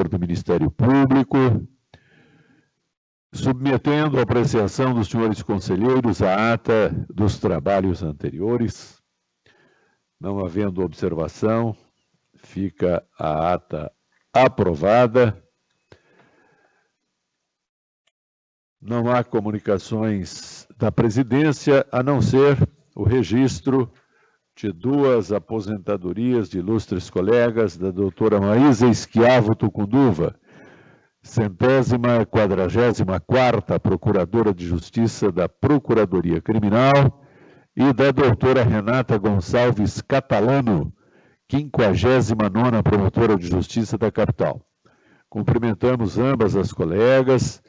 Procurador do Ministério Público, submetendo a apreciação dos senhores conselheiros a ata dos trabalhos anteriores. Não havendo observação, fica a ata aprovada. Não há comunicações da presidência, a não ser o registro de duas aposentadorias de ilustres colegas, da doutora Maísa Esquiavo Tucunduva, 144ª Procuradora de Justiça da Procuradoria Criminal, e da doutora Renata Gonçalves Catalano, 59ª Promotora de Justiça da Capital. Cumprimentamos ambas as colegas,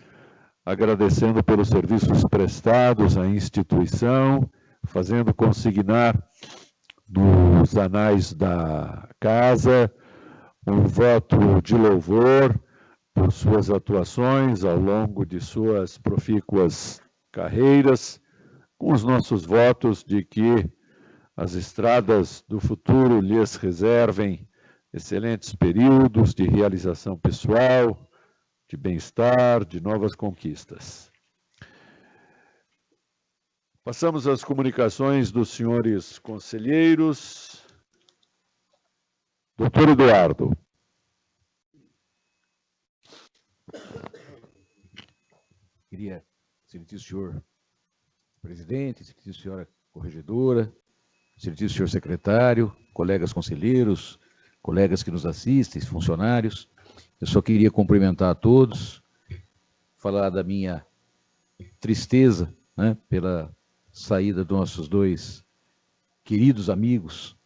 agradecendo pelos serviços prestados à instituição, fazendo consignar nos anais da casa um voto de louvor por suas atuações ao longo de suas profícuas carreiras, com os nossos votos de que as estradas do futuro lhes reservem excelentes períodos de realização pessoal, de bem-estar, de novas conquistas. Passamos às comunicações dos senhores conselheiros. Doutor Eduardo. Queria, excelentíssimo senhor presidente, excelentíssima senhora corregedora, excelentíssimo senhor secretário, colegas conselheiros, colegas que nos assistem, funcionários, eu só queria cumprimentar a todos, falar da minha tristeza, né, pela saída dos nossos dois queridos amigos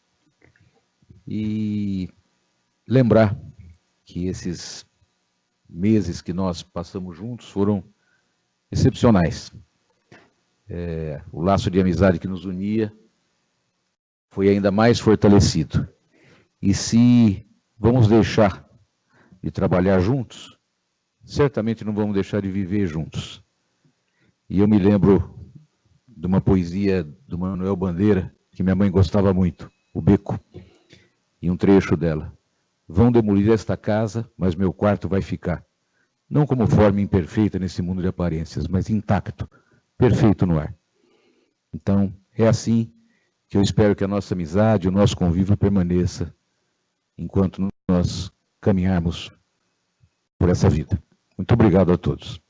e lembrar que esses meses que nós passamos juntos foram excepcionais. O laço de amizade que nos unia foi ainda mais fortalecido. E se vamos deixar de trabalhar juntos, certamente não vamos deixar de viver juntos. E eu me lembro de uma poesia do Manuel Bandeira, que minha mãe gostava muito, O Beco, e um trecho dela. Vão demolir esta casa, mas meu quarto vai ficar. Não como forma imperfeita nesse mundo de aparências, mas intacto, perfeito no ar. Então, é assim que eu espero que a nossa amizade, o nosso convívio permaneça enquanto nós caminharmos por essa vida. Muito obrigado a todos.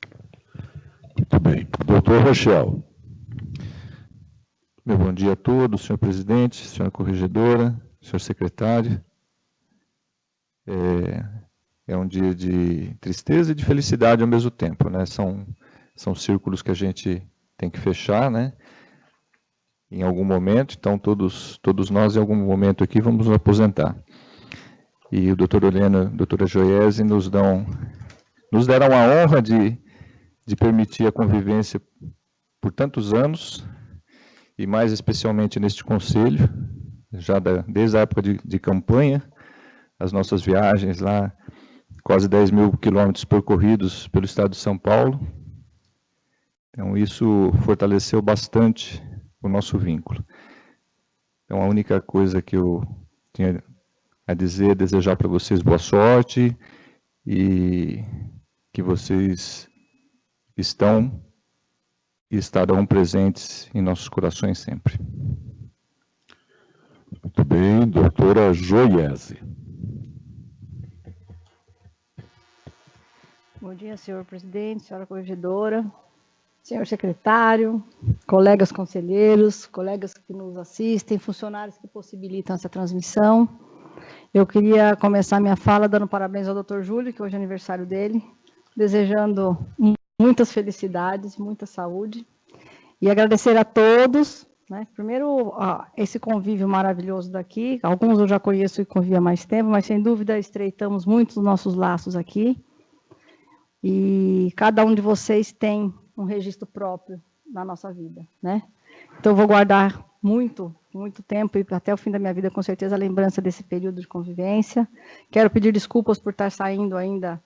Muito bem. Doutor Rochel. Meu bom dia a todos, senhor presidente, senhora corregedora, senhor secretário. É um dia de tristeza e de felicidade ao mesmo tempo, né? São círculos que a gente tem que fechar, né? Em algum momento, então todos nós em algum momento aqui vamos nos aposentar. E o doutor Helena, a doutora Joiese nos deram a honra de permitir a convivência por tantos anos, e mais especialmente neste conselho, já desde a época de campanha, as nossas viagens lá, quase 10.000 quilômetros percorridos pelo estado de São Paulo. Então, isso fortaleceu bastante o nosso vínculo. Então, a única coisa que eu tinha a dizer é desejar para vocês boa sorte e que vocês estão e estarão presentes em nossos corações sempre. Muito bem, doutora Joiese. Bom dia, senhor presidente, senhora corregedora, senhor secretário, colegas conselheiros, colegas que nos assistem, funcionários que possibilitam essa transmissão. Eu queria começar minha fala dando parabéns ao doutor Júlio, que hoje é aniversário dele, desejando muitas felicidades, muita saúde, e agradecer a todos, né? Primeiro, esse convívio maravilhoso daqui, alguns eu já conheço e convivo há mais tempo, mas sem dúvida estreitamos muito os nossos laços aqui, e cada um de vocês tem um registro próprio na nossa vida, né? Então, eu vou guardar muito tempo, e até o fim da minha vida, com certeza, a lembrança desse período de convivência. Quero pedir desculpas por estar saindo ainda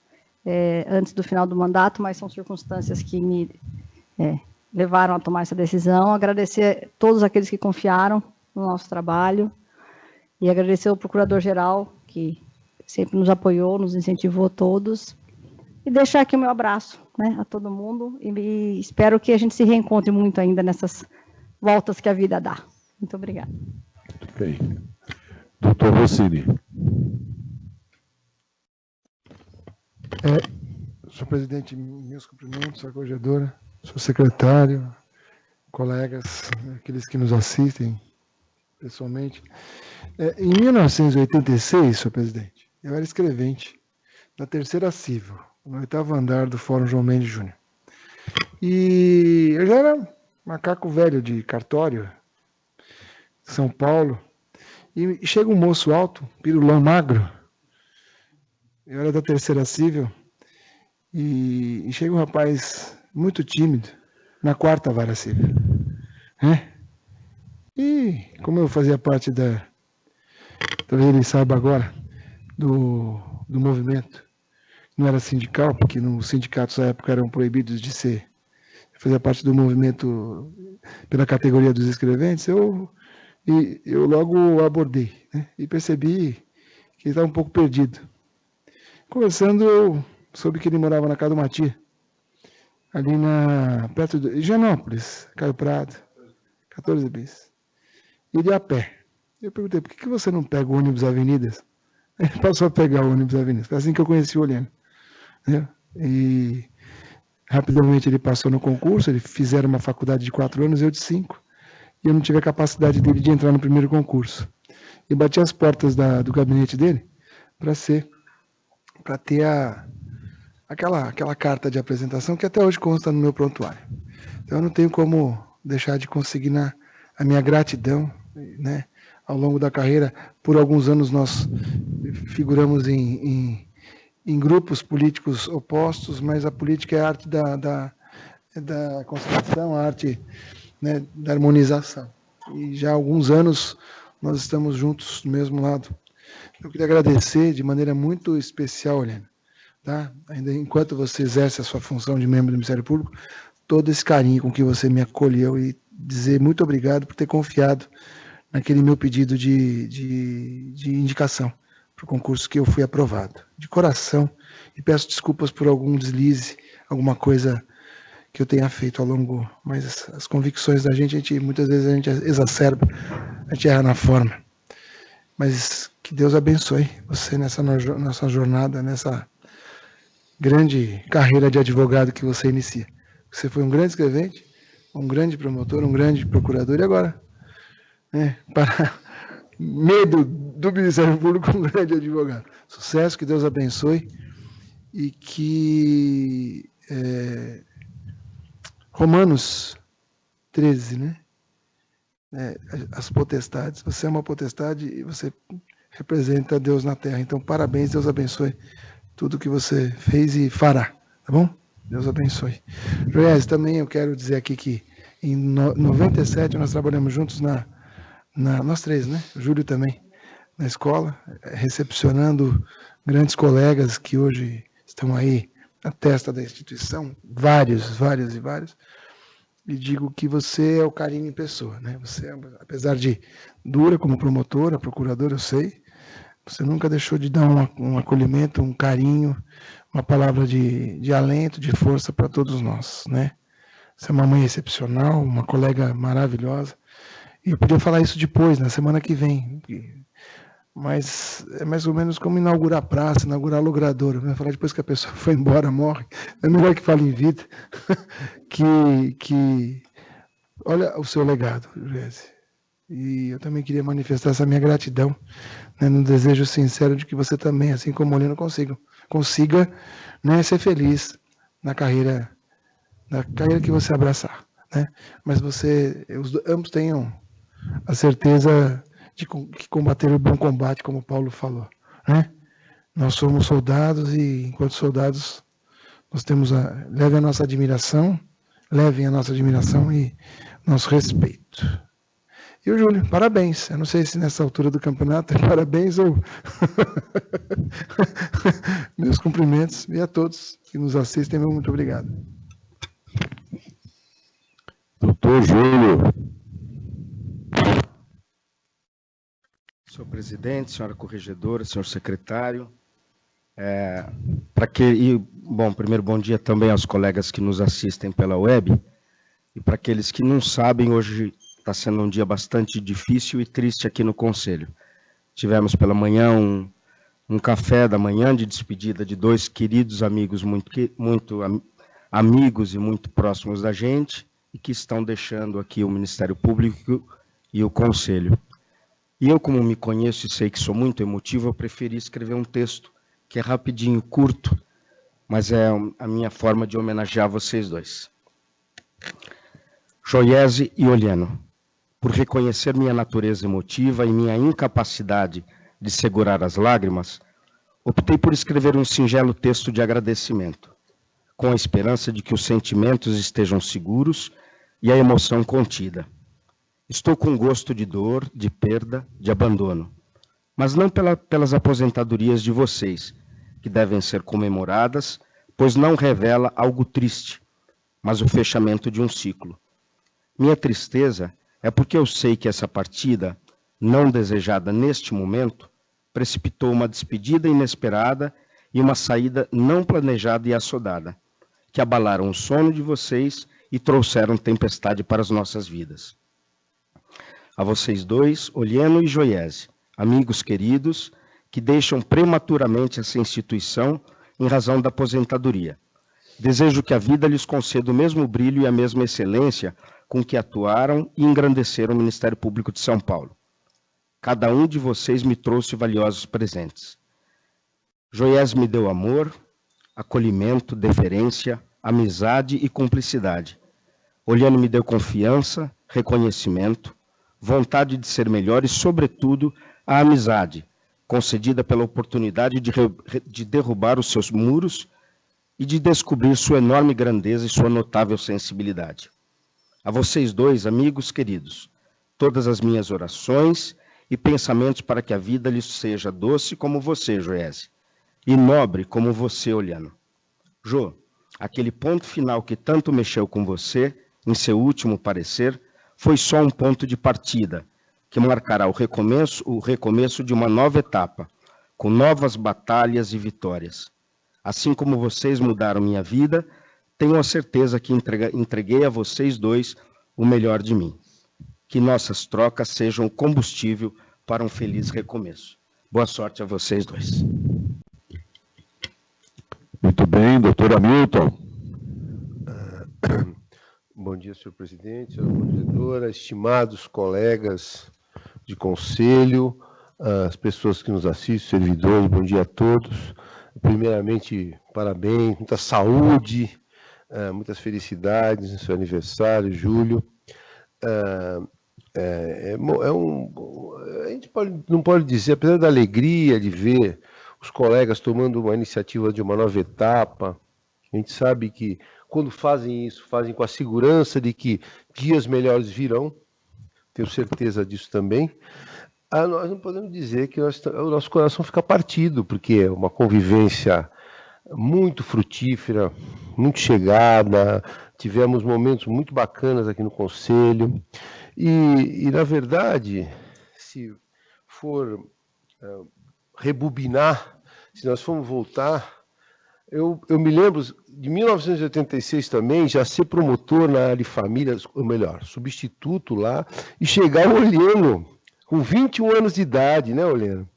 antes do final do mandato, mas são circunstâncias que me levaram a tomar essa decisão. Agradecer a todos aqueles que confiaram no nosso trabalho, e agradecer ao Procurador-Geral, que sempre nos apoiou, nos incentivou todos. E deixar aqui o meu abraço, né, a todo mundo, e espero que a gente se reencontre muito ainda nessas voltas que a vida dá. Muito obrigada. Muito bem. Doutor Rossini. Senhor presidente, meus cumprimentos, senhora corregedora, senhor secretário, colegas, aqueles que nos assistem pessoalmente. Em 1986, senhor presidente, eu era escrevente da terceira civil, no 8º andar do Fórum João Mendes Júnior. E eu já era macaco velho de cartório, São Paulo, e chega um moço alto, pirulão magro, eu era da terceira civil, e chega um rapaz muito tímido, na 4ª vara civil. E como eu fazia parte talvez ele saiba agora, do movimento, não era sindical, porque nos sindicatos na época eram proibidos de ser, fazia parte do movimento pela categoria dos escreventes, eu logo abordei, né, e percebi que ele estava um pouco perdido. Conversando, eu soube que ele morava na casa do Matia, ali perto de Higienópolis, Caio Prado, 14 bis. Ele ia a pé. Eu perguntei, por que você não pega o ônibus Avenidas? Ele passou a pegar o ônibus Avenidas. Foi assim que eu conheci o Olhano. E rapidamente ele passou no concurso, eles fizeram uma faculdade de 4 anos, eu de 5, e eu não tive a capacidade dele de entrar no primeiro concurso. E bati as portas do gabinete dele para ter aquela carta de apresentação que até hoje consta no meu prontuário. Então eu não tenho como deixar de consignar a minha gratidão, né? Ao longo da carreira, por alguns anos nós figuramos em grupos políticos opostos, mas a política é a arte da conciliação, a arte, né, da harmonização. E já há alguns anos nós estamos juntos do mesmo lado. Eu queria agradecer de maneira muito especial, Helena, tá? Ainda enquanto você exerce a sua função de membro do Ministério Público, todo esse carinho com que você me acolheu e dizer muito obrigado por ter confiado naquele meu pedido de indicação para o concurso que eu fui aprovado. De coração, e peço desculpas por algum deslize, alguma coisa que eu tenha feito ao longo, mas as convicções da gente muitas vezes a gente exacerba, a gente erra na forma. Mas que Deus abençoe você nessa nossa jornada, nessa grande carreira de advogado que você inicia. Você foi um grande escrevente, um grande promotor, um grande procurador, e agora, para medo do Ministério Público, um grande advogado. Sucesso, que Deus abençoe, e que Romanos 13, né? As potestades, você é uma potestade e você representa Deus na terra. Então, parabéns, Deus abençoe tudo que você fez e fará, tá bom? Deus abençoe. Joiés, também eu quero dizer aqui que em 97 nós trabalhamos juntos nós três, né? O Júlio também, na escola, recepcionando grandes colegas que hoje estão aí na testa da instituição, vários. E digo que você é o carinho em pessoa, né? Você, apesar de dura como promotora, procuradora, eu sei, você nunca deixou de dar um acolhimento, um carinho, uma palavra de alento, de força para todos nós, né? Você é uma mãe excepcional, uma colega maravilhosa. E eu podia falar isso depois, na semana que vem. Mas é mais ou menos como inaugurar praça, inaugurar logradora. Vai falar depois que a pessoa foi embora, morre. É melhor que fale em vida. que olha o seu legado, Jesse. E eu também queria manifestar essa minha gratidão, né, no desejo sincero de que você também, assim como o Olhano, consiga, né, ser feliz na carreira que você abraçar, né? Mas ambos tenham a certeza de que combater o bom combate, como Paulo falou, né? Nós somos soldados e, enquanto soldados, nós levem a nossa admiração e nosso respeito. E o Júlio, parabéns. Eu não sei se nessa altura do campeonato é parabéns ou... Meus cumprimentos, e a todos que nos assistem, muito obrigado. Doutor Júlio. Senhor presidente, senhora corregedora, senhor secretário, Bom, primeiro bom dia também aos colegas que nos assistem pela web. E para aqueles que não sabem, hoje está sendo um dia bastante difícil e triste aqui no Conselho. Tivemos pela manhã um café da manhã de despedida de dois queridos amigos, muito amigos e muito próximos da gente, e que estão deixando aqui o Ministério Público e o Conselho. E eu, como me conheço e sei que sou muito emotivo, eu preferi escrever um texto que é rapidinho, curto, mas é a minha forma de homenagear vocês dois. Joiese e Oliano, por reconhecer minha natureza emotiva e minha incapacidade de segurar as lágrimas, optei por escrever um singelo texto de agradecimento, com a esperança de que os sentimentos estejam seguros e a emoção contida. Estou com gosto de dor, de perda, de abandono, mas não pelas aposentadorias de vocês, que devem ser comemoradas, pois não revela algo triste, mas o fechamento de um ciclo. Minha tristeza é porque eu sei que essa partida, não desejada neste momento, precipitou uma despedida inesperada e uma saída não planejada e assodada, que abalaram o sono de vocês e trouxeram tempestade para as nossas vidas. A vocês dois, Oliano e Joiese, amigos queridos, que deixam prematuramente essa instituição em razão da aposentadoria. Desejo que a vida lhes conceda o mesmo brilho e a mesma excelência com que atuaram e engrandeceram o Ministério Público de São Paulo. Cada um de vocês me trouxe valiosos presentes. Joiese me deu amor, acolhimento, deferência, amizade e cumplicidade. Oliano me deu confiança, reconhecimento, vontade de ser melhor e, sobretudo, a amizade, concedida pela oportunidade de derrubar os seus muros e de descobrir sua enorme grandeza e sua notável sensibilidade. A vocês dois, amigos queridos, todas as minhas orações e pensamentos para que a vida lhes seja doce como você, Joiese, e nobre como você, Oliano. Jô, aquele ponto final que tanto mexeu com você, em seu último parecer, foi só um ponto de partida, que marcará o recomeço de uma nova etapa, com novas batalhas e vitórias. Assim como vocês mudaram minha vida, tenho a certeza que entreguei a vocês dois o melhor de mim. Que nossas trocas sejam combustível para um feliz recomeço. Boa sorte a vocês dois. Muito bem, doutor Hamilton. Bom dia, senhor presidente, senhora provedora, estimados colegas de conselho, as pessoas que nos assistem, servidores, bom dia a todos. Primeiramente, parabéns, muita saúde, muitas felicidades no seu aniversário, Júlio. A gente não pode dizer, apesar da alegria de ver os colegas tomando uma iniciativa de uma nova etapa, a gente sabe que quando fazem isso, fazem com a segurança de que dias melhores virão, tenho certeza disso também. Nós não podemos dizer que o nosso coração fica partido, porque é uma convivência muito frutífera, muito chegada, tivemos momentos muito bacanas aqui no Conselho, e na verdade, se for rebobinar, se nós formos voltar, eu me lembro de 1986 também, já ser promotor na área de família, ou melhor, substituto lá, e chegar o Oliano, com 21 anos de idade, né, Oliano?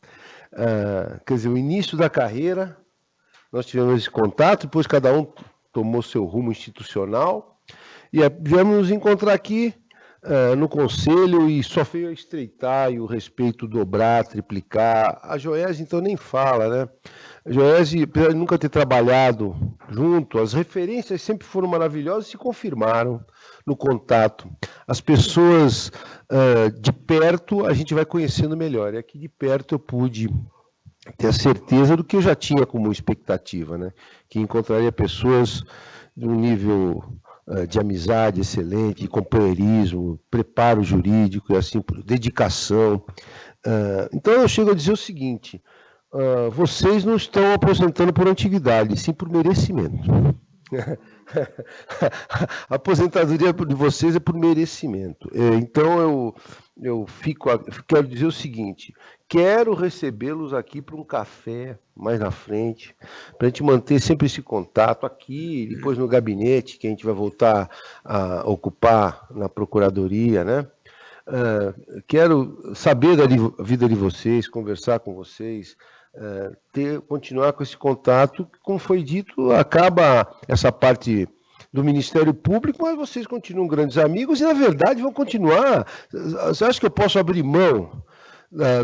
Quer dizer, o início da carreira, nós tivemos esse contato, depois cada um tomou seu rumo institucional, e viemos nos encontrar aqui no Conselho, e só veio a estreitar, e o respeito dobrar, triplicar. A Joiese, então, nem fala, né? A Joiese, apesar de nunca ter trabalhado junto, as referências sempre foram maravilhosas e se confirmaram no contato. As pessoas de perto a gente vai conhecendo melhor, e aqui de perto eu pude ter a certeza do que eu já tinha como expectativa, né? Que encontraria pessoas de um nível de amizade excelente, de companheirismo, preparo jurídico, e assim, dedicação. Então eu chego a dizer o seguinte: vocês não estão aposentando por antiguidade, sim por merecimento. A aposentadoria de vocês é por merecimento. Então eu quero dizer o seguinte: quero recebê-los aqui para um café mais na frente, para a gente manter sempre esse contato aqui, depois no gabinete, que a gente vai voltar a ocupar na Procuradoria, né? Quero saber da vida de vocês, conversar com vocês, continuar com esse contato. Como foi dito, acaba essa parte do Ministério Público, mas vocês continuam grandes amigos e, na verdade, vão continuar. Você acha que eu posso abrir mão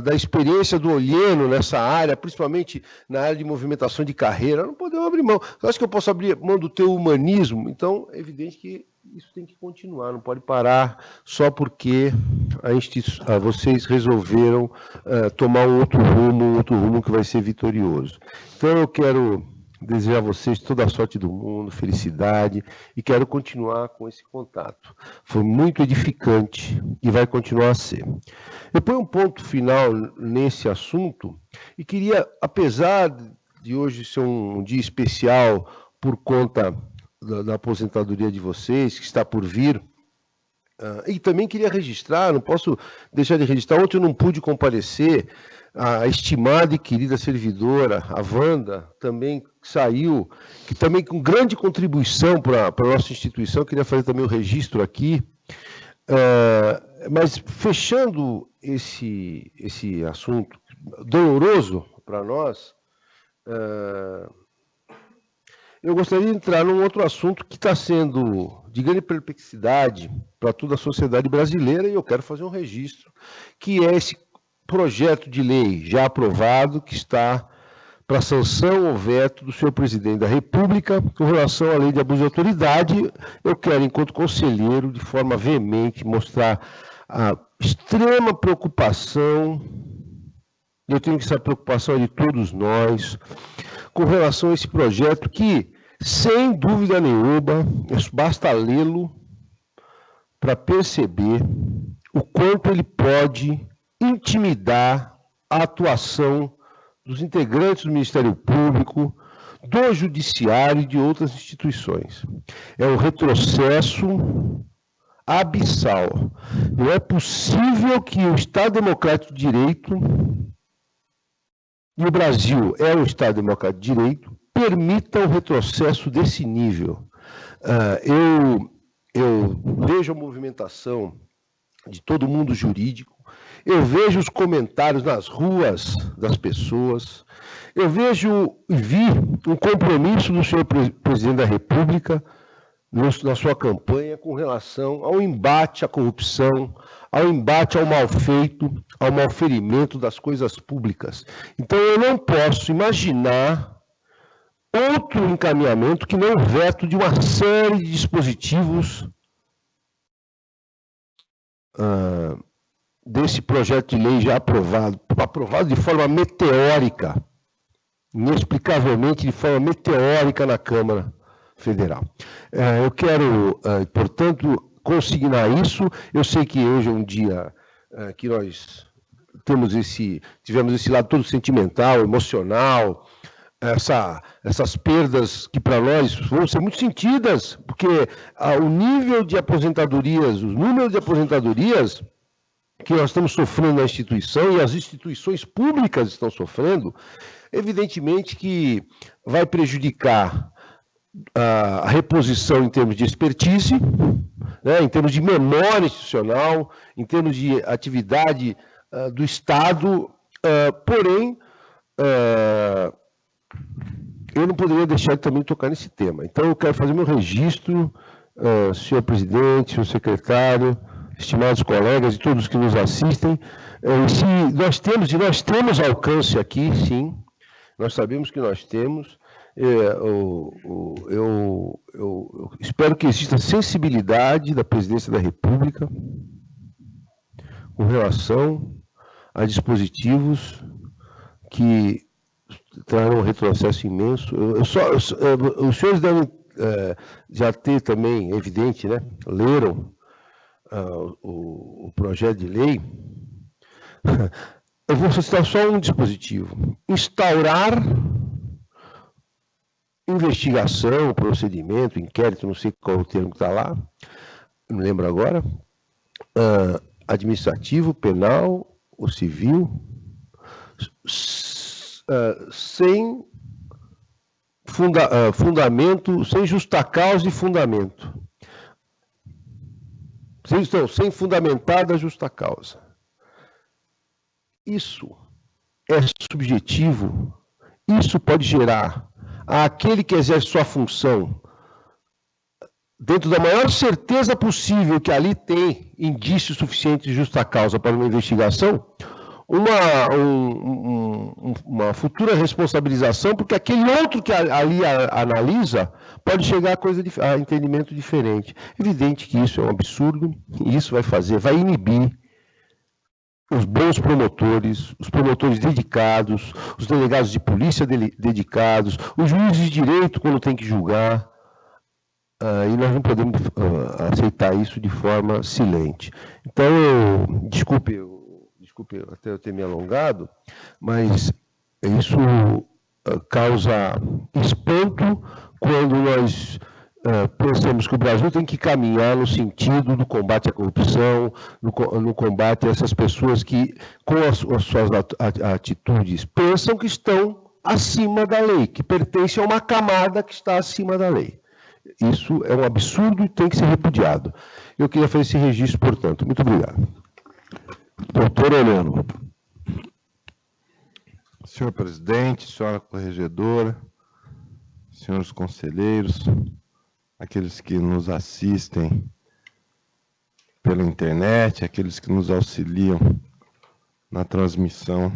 da experiência do Olheno nessa área, principalmente na área de movimentação de carreira? Não podemos abrir mão. Você acha que eu posso abrir mão do teu humanismo? Então, é evidente que isso tem que continuar, não pode parar só porque vocês resolveram tomar um outro rumo que vai ser vitorioso. Então, eu quero desejar a vocês toda a sorte do mundo, felicidade, e quero continuar com esse contato. Foi muito edificante e vai continuar a ser. Eu ponho um ponto final nesse assunto e queria, apesar de hoje ser um dia especial por conta da aposentadoria de vocês, que está por vir, e também queria registrar, não posso deixar de registrar, ontem eu não pude comparecer, a estimada e querida servidora, a Wanda, também saiu, que também com grande contribuição para a nossa instituição, queria fazer também o registro aqui, mas fechando esse assunto doloroso para nós, eu gostaria de entrar num outro assunto que está sendo de grande perplexidade para toda a sociedade brasileira, e eu quero fazer um registro, que é esse projeto de lei já aprovado, que está para sanção ou veto do senhor presidente da República com relação à lei de abuso de autoridade. Eu quero, enquanto conselheiro, de forma veemente, mostrar a extrema preocupação, eu tenho que essa preocupação é de todos nós, com relação a esse projeto que, sem dúvida nenhuma, basta lê-lo para perceber o quanto ele pode intimidar a atuação dos integrantes do Ministério Público, do Judiciário e de outras instituições. É um retrocesso abissal. Não é possível que o Estado Democrático de Direito, e o Brasil é um Estado Democrático de Direito, permita um retrocesso desse nível. Eu vejo a movimentação de todo mundo jurídico, eu vejo os comentários nas ruas das pessoas, eu vejo e vi um compromisso do senhor presidente da República na sua campanha com relação ao embate à corrupção, ao embate ao mal feito, ao malferimento das coisas públicas. Então eu não posso imaginar outro encaminhamento que não o veto de uma série de dispositivos desse projeto de lei já aprovado de forma meteórica, inexplicavelmente de forma meteórica na Câmara Federal. Eu quero, portanto, consignar isso. Eu sei que hoje é um dia que nós tivemos esse lado todo sentimental, emocional, essas perdas que para nós vão ser muito sentidas, porque o nível de aposentadorias, o número de aposentadorias que nós estamos sofrendo na instituição e as instituições públicas estão sofrendo, evidentemente que vai prejudicar a reposição em termos de expertise, né, em termos de memória institucional, em termos de atividade do Estado, porém, eu não poderia deixar de também tocar nesse tema. Então, eu quero fazer meu registro, senhor presidente, senhor secretário, estimados colegas e todos que nos assistem. Nós temos alcance aqui, sim, nós sabemos que nós temos. Eu espero que exista sensibilidade da Presidência da República com relação a dispositivos que trarão um retrocesso imenso. Os senhores devem já ter também, é evidente, né? Leram o projeto de lei. Eu vou citar só um dispositivo: instaurar investigação, procedimento, inquérito, não sei qual é o termo que está lá, não lembro agora, administrativo, penal ou civil, sem fundamento, sem justa causa e fundamento. Sem fundamentada justa causa. Isso é subjetivo. Isso pode gerar àquele que exerce sua função, dentro da maior certeza possível que ali tem indícios suficientes de justa causa para uma investigação, uma futura responsabilização, porque aquele outro que ali analisa pode chegar a entendimento diferente. Evidente que isso é um absurdo, e isso vai inibir os bons promotores, os promotores dedicados, os delegados de polícia dedicados, os juízes de direito quando tem que julgar, e nós não podemos aceitar isso de forma silente. Então, desculpe até eu ter me alongado, mas isso causa espanto quando nós pensamos que o Brasil tem que caminhar no sentido do combate à corrupção, no combate a essas pessoas que, com as suas atitudes, pensam que estão acima da lei, que pertencem a uma camada que está acima da lei. Isso é um absurdo e tem que ser repudiado. Eu queria fazer esse registro, portanto. Muito obrigado. Doutor Heleno. Senhor presidente, senhora corregedora, senhores conselheiros, aqueles que nos assistem pela internet, aqueles que nos auxiliam na transmissão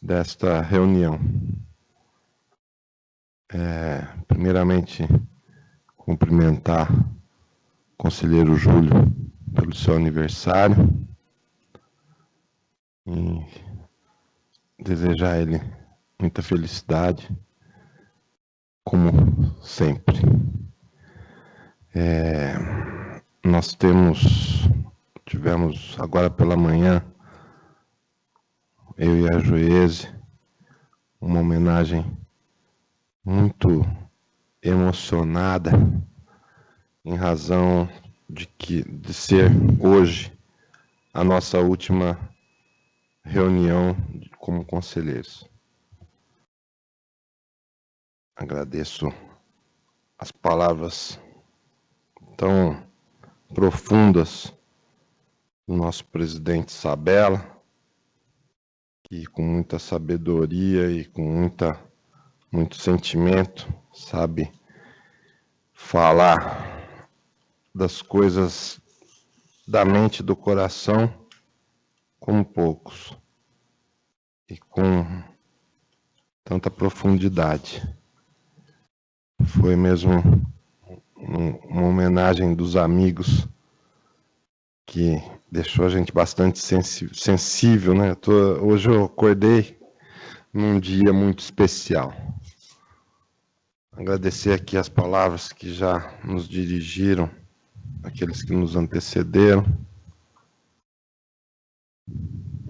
desta reunião. Primeiramente, cumprimentar o conselheiro Júlio pelo seu aniversário e desejar a ele muita felicidade, como sempre. Nós tivemos agora pela manhã, eu e a Juíze, uma homenagem muito emocionada em razão de ser hoje a nossa última reunião como conselheiros. Agradeço as palavras tão profundas do nosso presidente Sabella, que com muita sabedoria e com muito sentimento sabe falar das coisas da mente e do coração como poucos e com tanta profundidade. Foi mesmo uma homenagem dos amigos que deixou a gente bastante sensível, né? Hoje eu acordei num dia muito especial. Agradecer aqui as palavras que já nos dirigiram, aqueles que nos antecederam,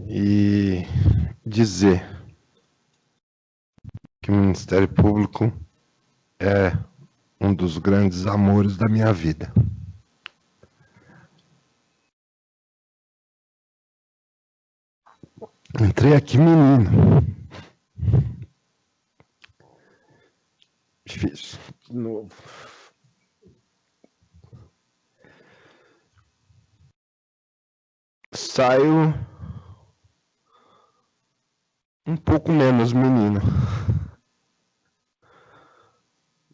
e dizer que o Ministério Público é um dos grandes amores da minha vida. Entrei aqui menino. Difícil. De novo. Saio um pouco menos menino,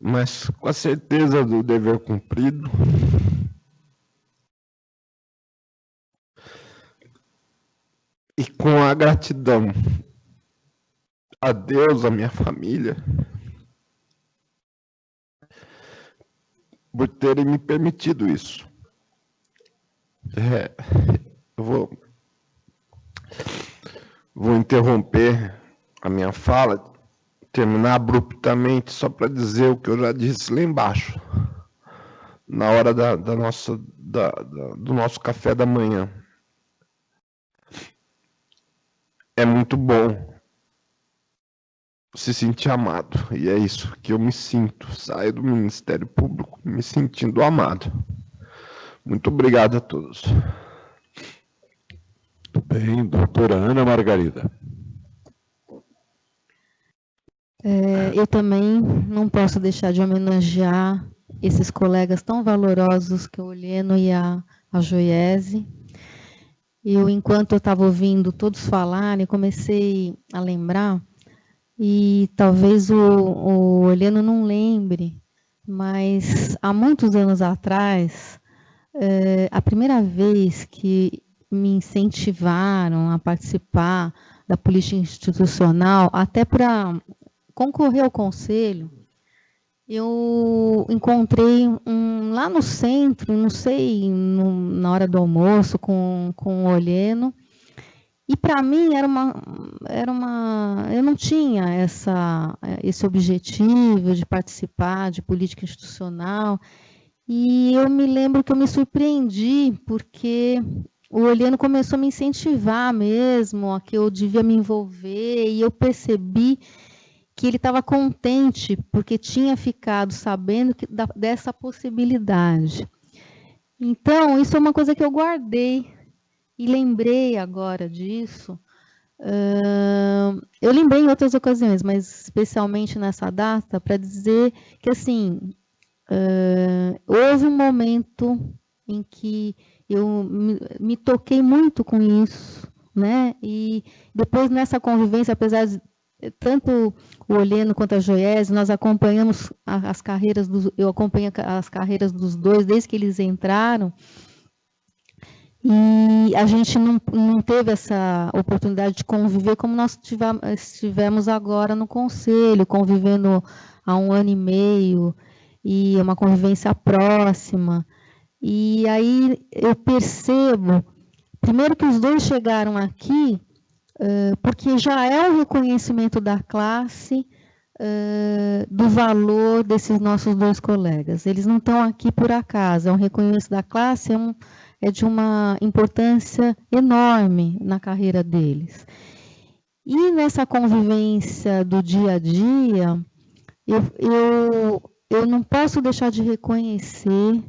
mas com a certeza do dever cumprido, e com a gratidão a Deus, a minha família, por terem me permitido isso. Eu vou interromper a minha fala, terminar abruptamente, só para dizer o que eu já disse lá embaixo, na hora do nosso café da manhã. É muito bom se sentir amado, e é isso que eu me sinto. Saio do Ministério Público me sentindo amado. Muito obrigado a todos. Muito bem, doutora Ana Margarida. Eu também não posso deixar de homenagear esses colegas tão valorosos que é o Oleno e a Joiese. Enquanto eu estava ouvindo todos falarem, comecei a lembrar, e talvez o Oleno não lembre, mas há muitos anos atrás, a primeira vez que me incentivaram a participar da política institucional, até para concorrer ao conselho, eu encontrei lá no centro, não sei, na hora do almoço, com o Oleno, e para mim eu não tinha esse objetivo de participar de política institucional, e eu me lembro que eu me surpreendi, porque o Oleno começou a me incentivar mesmo, a que eu devia me envolver, e eu percebi que ele estava contente, porque tinha ficado sabendo dessa possibilidade. Então, isso é uma coisa que eu guardei, e lembrei agora disso. Eu lembrei em outras ocasiões, mas especialmente nessa data, para dizer que, assim, houve um momento em que eu me toquei muito com isso, né? E depois, nessa convivência, apesar de tanto o Oleno quanto a Joiese, nós acompanhamos as carreiras, eu acompanho as carreiras dos dois desde que eles entraram, e a gente não teve essa oportunidade de conviver como nós tivemos agora no Conselho, convivendo há 1 ano e meio, e é uma convivência próxima. E aí eu percebo, primeiro que os dois chegaram aqui, porque já é um reconhecimento da classe, do valor desses nossos dois colegas. Eles não estão aqui por acaso, é um reconhecimento da classe, é de uma importância enorme na carreira deles. E nessa convivência do dia a dia, eu não posso deixar de reconhecer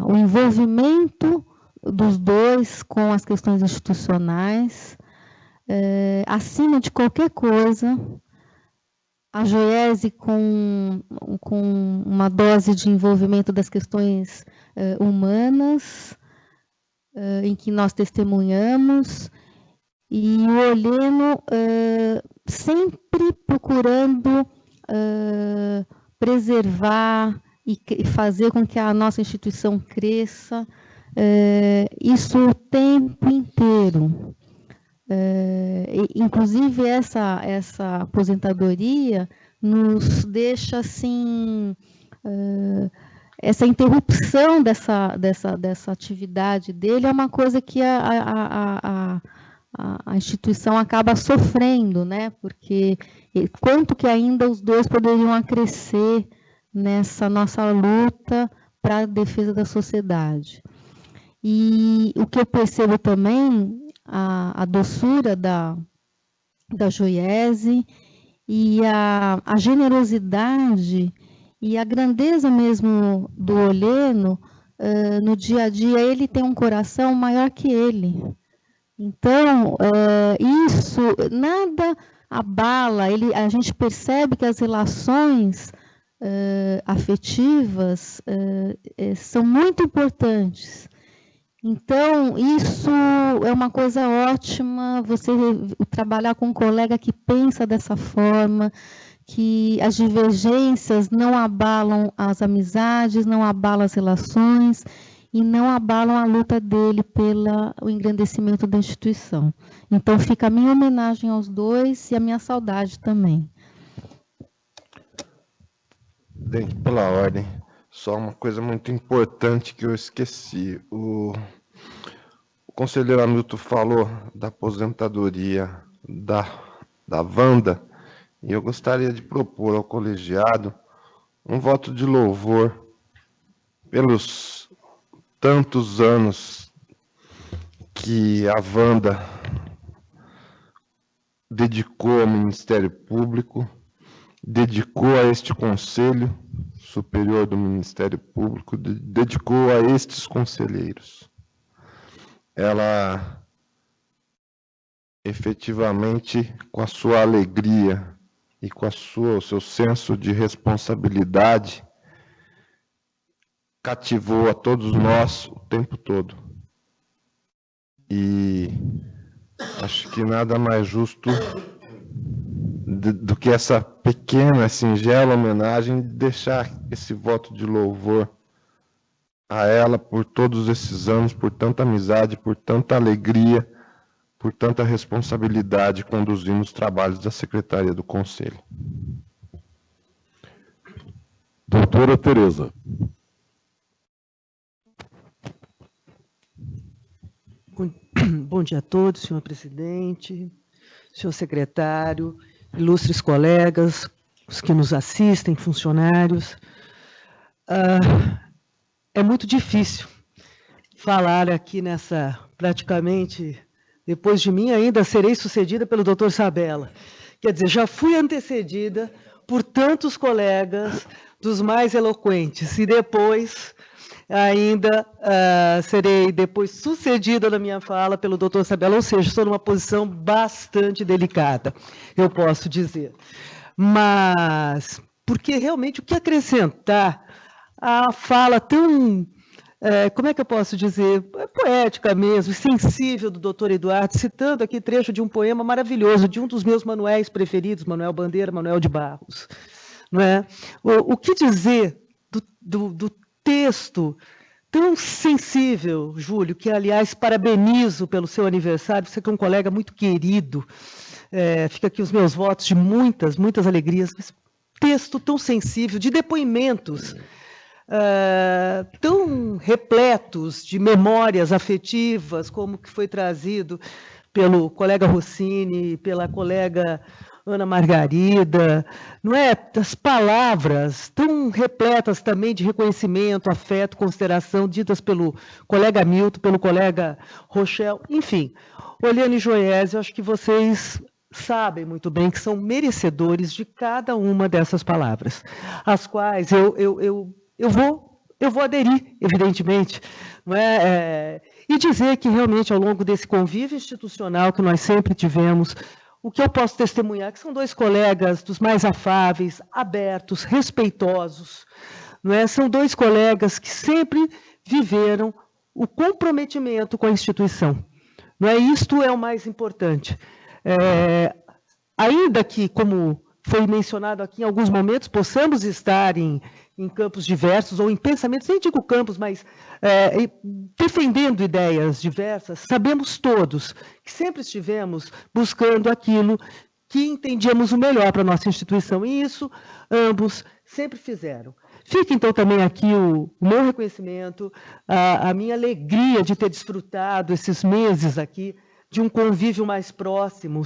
o envolvimento dos dois com as questões institucionais, acima de qualquer coisa. A Joiese com uma dose de envolvimento das questões humanas, em que nós testemunhamos, e o Oleno sempre procurando preservar e fazer com que a nossa instituição cresça, isso o tempo inteiro. Inclusive, essa aposentadoria nos deixa assim, essa interrupção dessa atividade dele é uma coisa que a instituição acaba sofrendo, né? Porque quanto que ainda os dois poderiam crescer nessa nossa luta para a defesa da sociedade. E o que eu percebo também, a doçura da Joiese e a generosidade e a grandeza mesmo do Oleno, no dia a dia, ele tem um coração maior que ele. Então, isso nada abala, a gente percebe que as relações afetivas são muito importantes. Então, isso é uma coisa ótima, você trabalhar com um colega que pensa dessa forma, que as divergências não abalam as amizades, não abalam as relações e não abalam a luta dele pelo engrandecimento da instituição. Então, fica a minha homenagem aos dois e a minha saudade também. Dentro pela ordem. Só uma coisa muito importante que eu esqueci. O conselheiro Hamilton falou da aposentadoria da Wanda, e eu gostaria de propor ao colegiado um voto de louvor pelos tantos anos que a Wanda dedicou ao Ministério Público, dedicou a este Conselho Superior do Ministério Público, dedicou a estes conselheiros. Ela efetivamente, com a sua alegria e com o seu senso de responsabilidade, cativou a todos nós o tempo todo. E acho que nada mais justo do que essa pequena, singela homenagem, deixar esse voto de louvor a ela por todos esses anos, por tanta amizade, por tanta alegria, por tanta responsabilidade conduzindo os trabalhos da Secretaria do Conselho. Doutora Tereza. Bom dia a todos, senhor presidente, senhor secretário, ilustres colegas, os que nos assistem, funcionários. É muito difícil falar aqui nessa, praticamente, depois de mim ainda serei sucedida pelo doutor Sabella. Quer dizer, já fui antecedida por tantos colegas dos mais eloquentes, e depois ainda serei depois sucedida na minha fala pelo doutor Sabella, ou seja, estou numa posição bastante delicada, eu posso dizer. Mas, porque realmente o que acrescentar a fala tão, como é que eu posso dizer, poética mesmo, sensível do doutor Eduardo, citando aqui trecho de um poema maravilhoso, de um dos meus manuéis preferidos, Manuel Bandeira, Manuel de Barros. Não é? O que dizer do texto tão sensível, Júlio, que, aliás, parabenizo pelo seu aniversário, você que é um colega muito querido, fica aqui os meus votos de muitas, muitas alegrias, mas texto tão sensível, de depoimentos tão repletos de memórias afetivas, como que foi trazido pelo colega Rossini, pela colega Ana Margarida, não é? Das palavras tão repletas também de reconhecimento, afeto, consideração, ditas pelo colega Milton, pelo colega Rochelle, enfim. Oliane e Joiese, eu acho que vocês sabem muito bem que são merecedores de cada uma dessas palavras, às quais eu vou aderir, evidentemente, não é? E dizer que realmente ao longo desse convívio institucional que nós sempre tivemos, o que eu posso testemunhar, que são dois colegas dos mais afáveis, abertos, respeitosos, não é? São dois colegas que sempre viveram o comprometimento com a instituição. Não é? Isto é o mais importante. Ainda que, como foi mencionado aqui em alguns momentos, possamos estar em campos diversos, ou em pensamentos, nem digo campos, mas defendendo ideias diversas, sabemos todos que sempre estivemos buscando aquilo que entendíamos o melhor para a nossa instituição, e isso ambos sempre fizeram. Fica, então, também aqui o meu reconhecimento, a minha alegria de ter desfrutado esses meses aqui, de um convívio mais próximo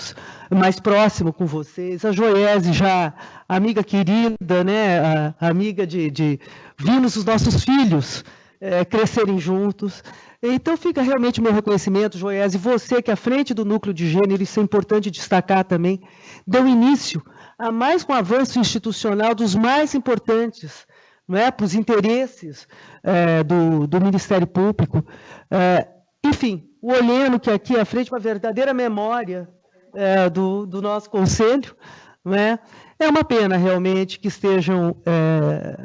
com vocês. A Joiese, já amiga querida, né? Amiga de vimos os nossos filhos crescerem juntos. Então, fica realmente o meu reconhecimento, Joiese, você que à frente do núcleo de gênero, isso é importante destacar também, deu início a mais um avanço institucional dos mais importantes, não é? Para os interesses do Ministério Público. Enfim, o Oleno, que aqui à frente, uma verdadeira memória do nosso conselho, não é? É uma pena, realmente, que estejam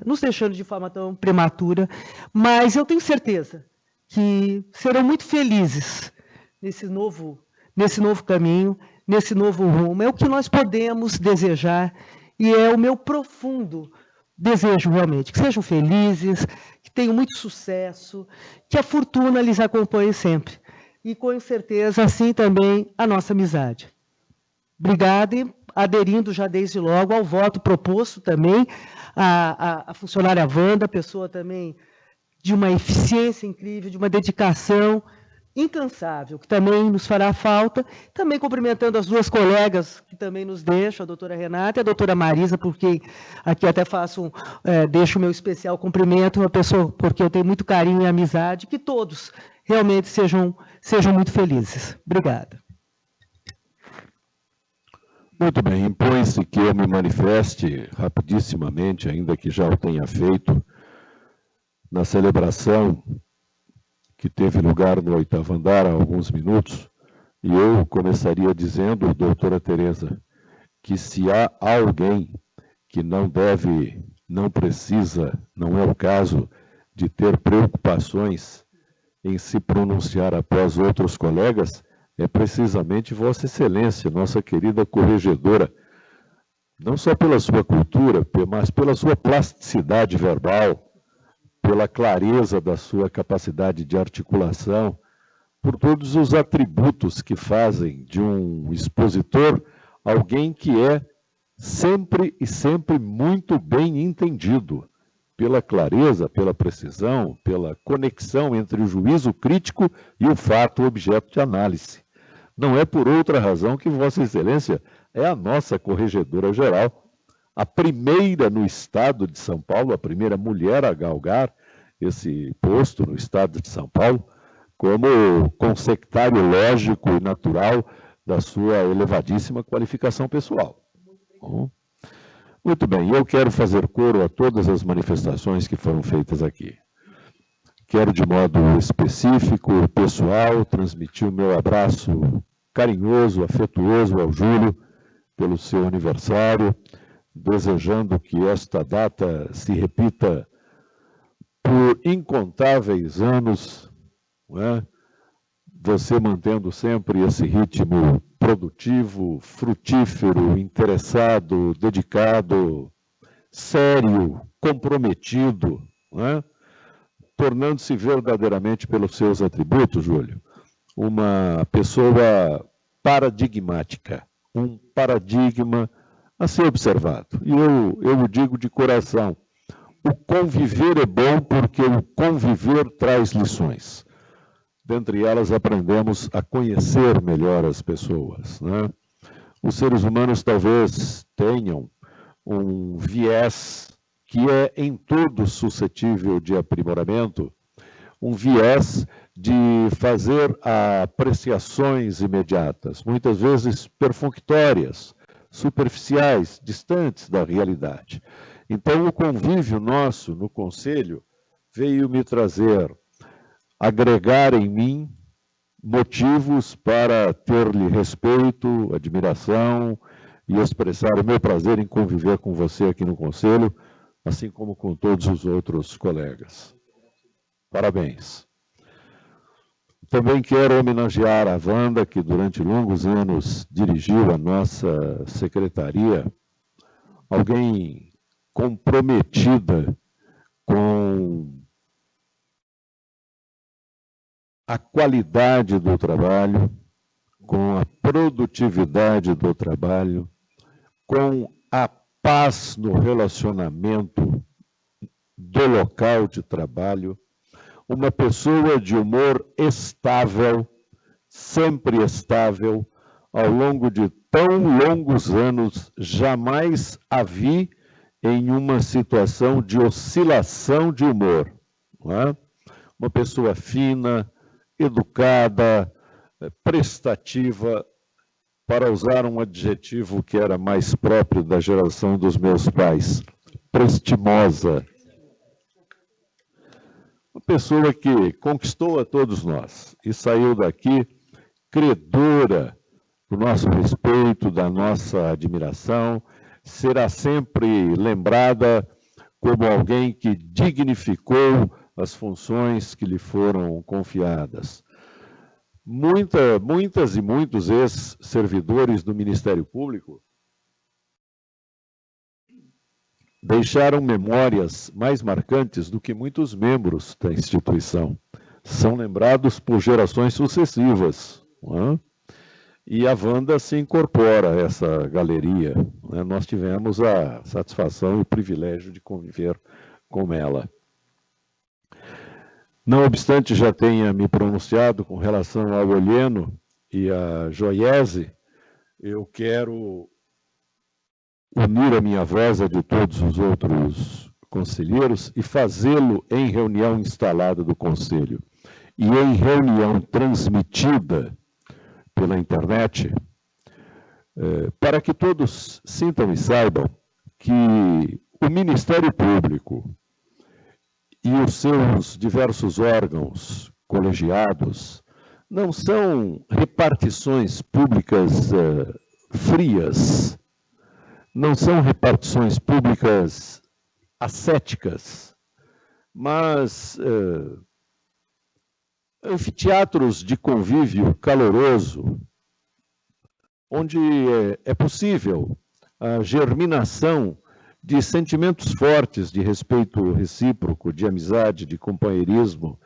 nos deixando de forma tão prematura, mas eu tenho certeza que serão muito felizes nesse novo caminho, nesse novo rumo. É o que nós podemos desejar e é o meu profundo desejo, realmente, que sejam felizes, que tenham muito sucesso, que a fortuna lhes acompanhe sempre. E, com certeza, assim também a nossa amizade. Obrigada e aderindo já desde logo ao voto proposto também a funcionária Wanda, pessoa também de uma eficiência incrível, de uma dedicação incansável, que também nos fará falta. Também cumprimentando as duas colegas que também nos deixam, a doutora Renata e a doutora Marisa, porque aqui até deixo o meu especial cumprimento, uma pessoa porque eu tenho muito carinho e amizade, que todos realmente sejam muito felizes. Obrigada. Muito bem, impõe-se que eu me manifeste rapidissimamente, ainda que já o tenha feito, na celebração que teve lugar no 8º andar há alguns minutos, E eu começaria dizendo, doutora Tereza, que se há alguém que não deve, não precisa, não é o caso de ter preocupações em se pronunciar após outros colegas, é precisamente Vossa Excelência, nossa querida corregedora, não só pela sua cultura, mas pela sua plasticidade verbal, pela clareza da sua capacidade de articulação, por todos os atributos que fazem de um expositor alguém que é sempre e sempre muito bem entendido, pela clareza, pela precisão, pela conexão entre o juízo crítico e o fato objeto de análise. Não é por outra razão que Vossa Excelência é a nossa corregedora geral, a primeira no estado de São Paulo, a primeira mulher a galgar esse posto no estado de São Paulo, como consectário lógico e natural da sua elevadíssima qualificação pessoal. Bom, muito bem, eu quero fazer coro a todas as manifestações que foram feitas aqui. Quero, de modo específico, pessoal, transmitir o meu abraço carinhoso, afetuoso ao Júlio, pelo seu aniversário, desejando que esta data se repita por incontáveis anos, não é? Você mantendo sempre esse ritmo produtivo, frutífero, interessado, dedicado, sério, comprometido, não é? Tornando-se verdadeiramente pelos seus atributos, Júlio, uma pessoa paradigmática, um paradigma a ser observado. E eu o digo de coração, o conviver é bom porque o conviver traz lições. Dentre elas, aprendemos a conhecer melhor as pessoas, né? Os seres humanos talvez tenham um viés que é em todo suscetível de aprimoramento, um viés de fazer apreciações imediatas, muitas vezes perfunctórias, superficiais, distantes da realidade. Então, o convívio nosso no Conselho veio me trazer, agregar em mim motivos para ter-lhe respeito, admiração e expressar o meu prazer em conviver com você aqui no Conselho, assim como com todos os outros colegas. Parabéns. Também quero homenagear a Wanda, que durante longos anos dirigiu a nossa secretaria, alguém comprometida com a qualidade do trabalho, com a produtividade do trabalho, com a paz no relacionamento do local de trabalho, uma pessoa de humor estável, sempre estável, ao longo de tão longos anos, jamais a vi em uma situação de oscilação de humor, não é? Uma pessoa fina, educada, prestativa, para usar um adjetivo que era mais próprio da geração dos meus pais, prestimosa. Uma pessoa que conquistou a todos nós e saiu daqui credora do nosso respeito, da nossa admiração, será sempre lembrada como alguém que dignificou as funções que lhe foram confiadas. Muitas e muitos ex-servidores do Ministério Público deixaram memórias mais marcantes do que muitos membros da instituição. São lembrados por gerações sucessivas, não é? E a Wanda se incorpora a essa galeria, né? Nós tivemos a satisfação e o privilégio de conviver com ela. Não obstante já tenha me pronunciado com relação ao Olheno e a Joiese, eu quero unir a minha voz a de todos os outros conselheiros e fazê-lo em reunião instalada do Conselho e em reunião transmitida pela internet, para que todos sintam e saibam que o Ministério Público e os seus diversos órgãos colegiados não são repartições públicas frias, não são repartições públicas ascéticas, mas anfiteatros de convívio caloroso, onde é possível a germinação de sentimentos fortes de respeito recíproco, de amizade, de companheirismo,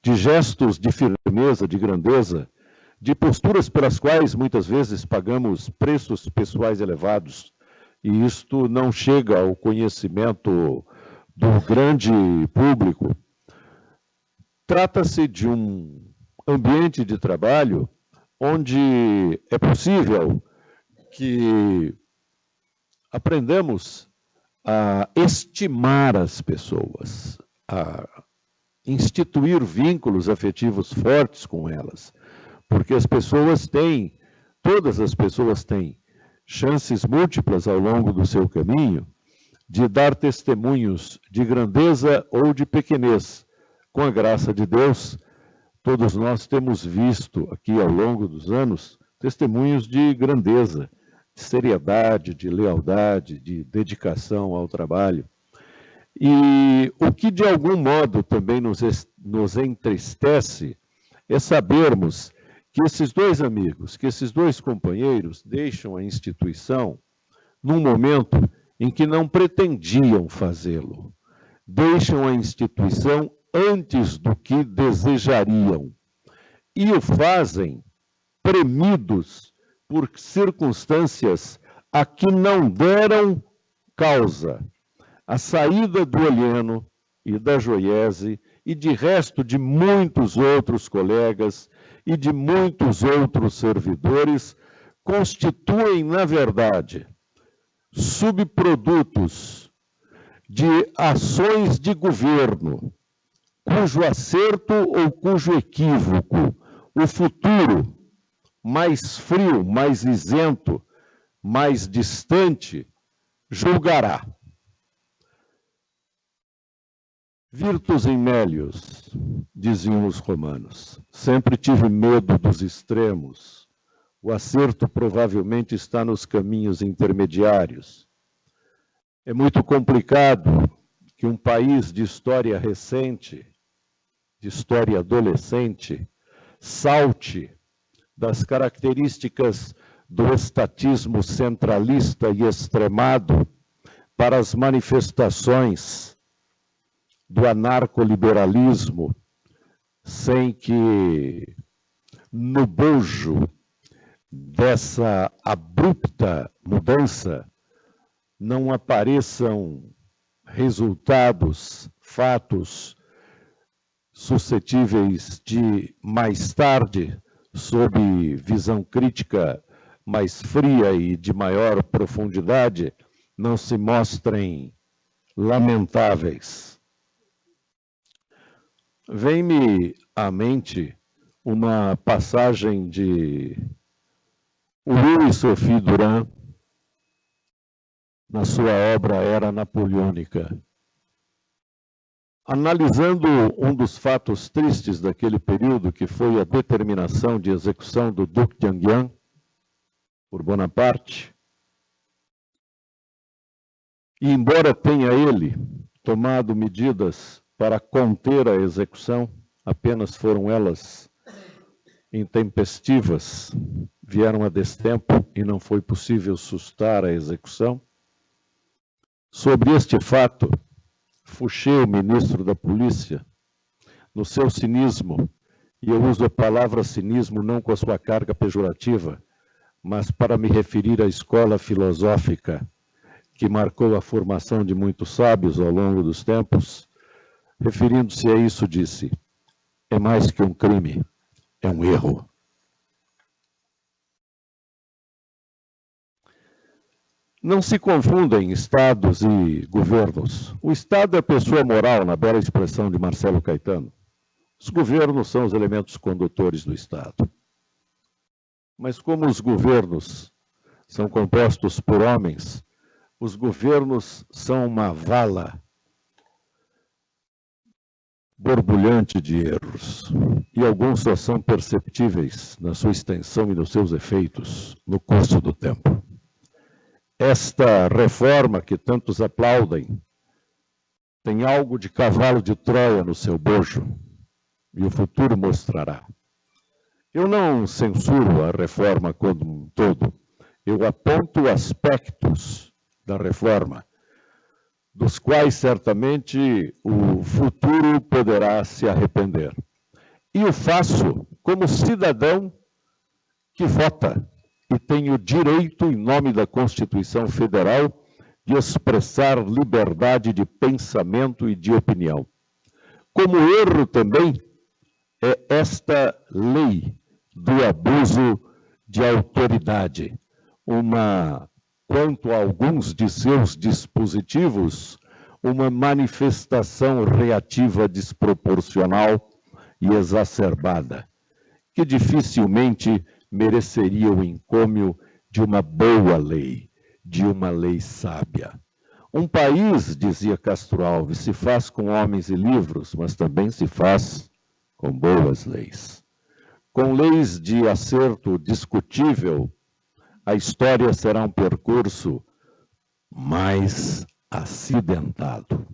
de gestos de firmeza, de grandeza, de posturas pelas quais muitas vezes pagamos preços pessoais elevados, e isto não chega ao conhecimento do grande público. Trata-se de um ambiente de trabalho onde é possível que aprendamos a estimar as pessoas, a instituir vínculos afetivos fortes com elas, porque as pessoas têm, todas as pessoas têm chances múltiplas ao longo do seu caminho de dar testemunhos de grandeza ou de pequenez. Com a graça de Deus, todos nós temos visto aqui ao longo dos anos testemunhos de grandeza, de seriedade, de lealdade, de dedicação ao trabalho. E o que de algum modo também nos entristece é sabermos que esses dois amigos, que esses dois companheiros deixam a instituição num momento em que não pretendiam fazê-lo. Deixam a instituição antes do que desejariam. E o fazem premidos por circunstâncias a que não deram causa. A saída do Olheno e da Joiese e de resto de muitos outros colegas e de muitos outros servidores constituem, na verdade, subprodutos de ações de governo, cujo acerto ou cujo equívoco, o futuro mais frio, mais isento, mais distante, julgará. Virtus in melius, diziam os romanos. Sempre tive medo dos extremos. O acerto provavelmente está nos caminhos intermediários. É muito complicado que um país de história recente, de história adolescente, salte das características do estatismo centralista e extremado para as manifestações do anarcoliberalismo, sem que, no bojo dessa abrupta mudança, não apareçam resultados, fatos suscetíveis de, mais tarde, sob visão crítica mais fria e de maior profundidade, não se mostrem lamentáveis. Vem-me à mente uma passagem de Will e Sophie Durand, na sua obra Era Napoleônica. Analisando um dos fatos tristes daquele período, que foi a determinação de execução do Duque de Enghien por Bonaparte, e embora tenha ele tomado medidas para conter a execução, apenas foram elas intempestivas, vieram a destempo e não foi possível sustar a execução. Sobre este fato, Fouché, o ministro da Polícia, no seu cinismo, e eu uso a palavra cinismo não com a sua carga pejorativa, mas para me referir à escola filosófica que marcou a formação de muitos sábios ao longo dos tempos, referindo-se a isso, disse: é mais que um crime, é um erro. Não se confundem estados e governos. O Estado é a pessoa moral, na bela expressão de Marcelo Caetano. Os governos são os elementos condutores do Estado. Mas como os governos são compostos por homens, os governos são uma vala borbulhante de erros, e alguns só são perceptíveis na sua extensão e nos seus efeitos no curso do tempo. Esta reforma que tantos aplaudem tem algo de cavalo de Troia no seu bojo, e o futuro mostrará. Eu não censuro a reforma como um todo, eu aponto aspectos da reforma, dos quais certamente o futuro poderá se arrepender. E o faço como cidadão que vota e tem o direito, em nome da Constituição Federal, de expressar liberdade de pensamento e de opinião. Como erro também é esta lei do abuso de autoridade, quanto a alguns de seus dispositivos, uma manifestação reativa desproporcional e exacerbada, que dificilmente mereceria o encômio de uma boa lei, de uma lei sábia. Um país, dizia Castro Alves, se faz com homens e livros, mas também se faz com boas leis. Com leis de acerto discutível, a história será um percurso mais acidentado.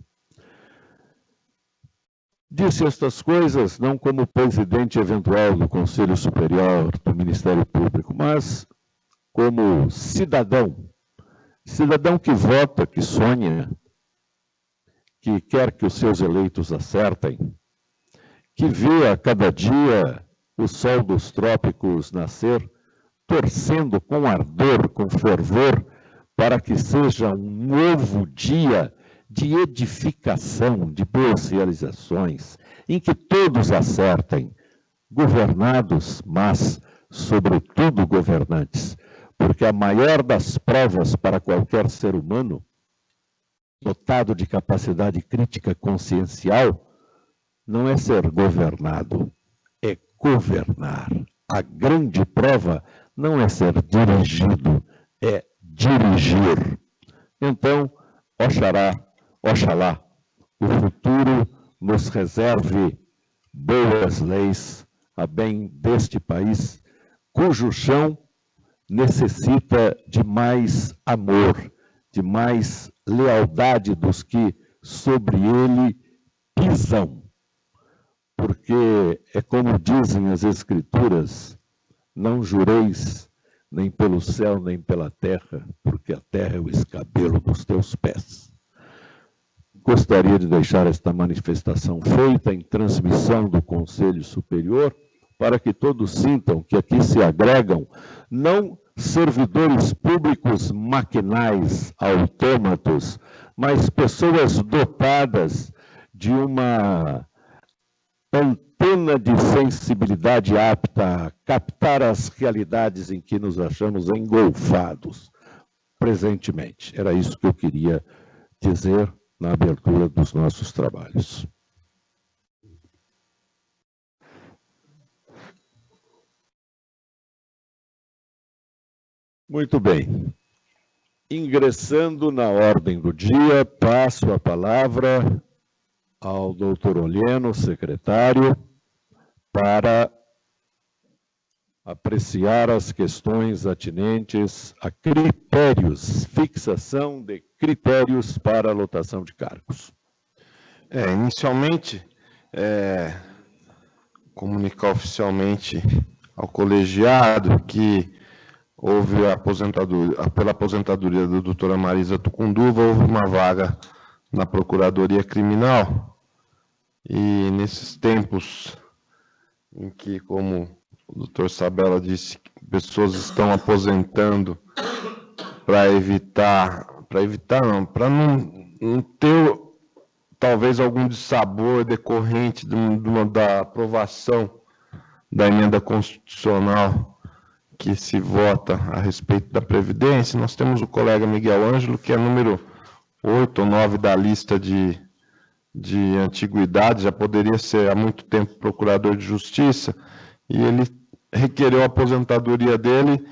Disse estas coisas não como presidente eventual do Conselho Superior do Ministério Público, mas como cidadão. Cidadão que vota, que sonha, que quer que os seus eleitos acertem, que vê a cada dia o sol dos trópicos nascer, torcendo com ardor, com fervor, para que seja um novo dia de edificação, de boas realizações, em que todos acertem, governados, mas, sobretudo, governantes, porque a maior das provas para qualquer ser humano, dotado de capacidade crítica consciencial, não é ser governado, é governar. A grande prova não é ser dirigido, é dirigir. Então, oxalá, o futuro nos reserve boas leis a bem deste país, cujo chão necessita de mais amor, de mais lealdade dos que sobre ele pisam. Porque é como dizem as Escrituras, não jureis nem pelo céu nem pela terra, porque a terra é o escabelo dos teus pés. Gostaria de deixar esta manifestação feita em transmissão do Conselho Superior, para que todos sintam que aqui se agregam não servidores públicos maquinais, autômatos, mas pessoas dotadas de uma antena de sensibilidade apta a captar as realidades em que nos achamos engolfados presentemente. Era isso que eu queria dizer na abertura dos nossos trabalhos. Muito bem. Ingressando na ordem do dia, passo a palavra ao doutor Olheno, secretário, para apreciar as questões atinentes a critérios, fixação de critérios para a lotação de cargos. Inicialmente, comunicar oficialmente ao colegiado que houve pela aposentadoria da doutora Marisa Tucunduva, houve uma vaga na Procuradoria Criminal. E nesses tempos em que, como o doutor Sabella disse, pessoas estão aposentando para não ter talvez algum dissabor decorrente da aprovação da emenda constitucional que se vota a respeito da Previdência. Nós temos o colega Miguel Ângelo, que é número 8 ou 9 da lista de antiguidade, já poderia ser há muito tempo procurador de justiça, e ele requereu a aposentadoria dele,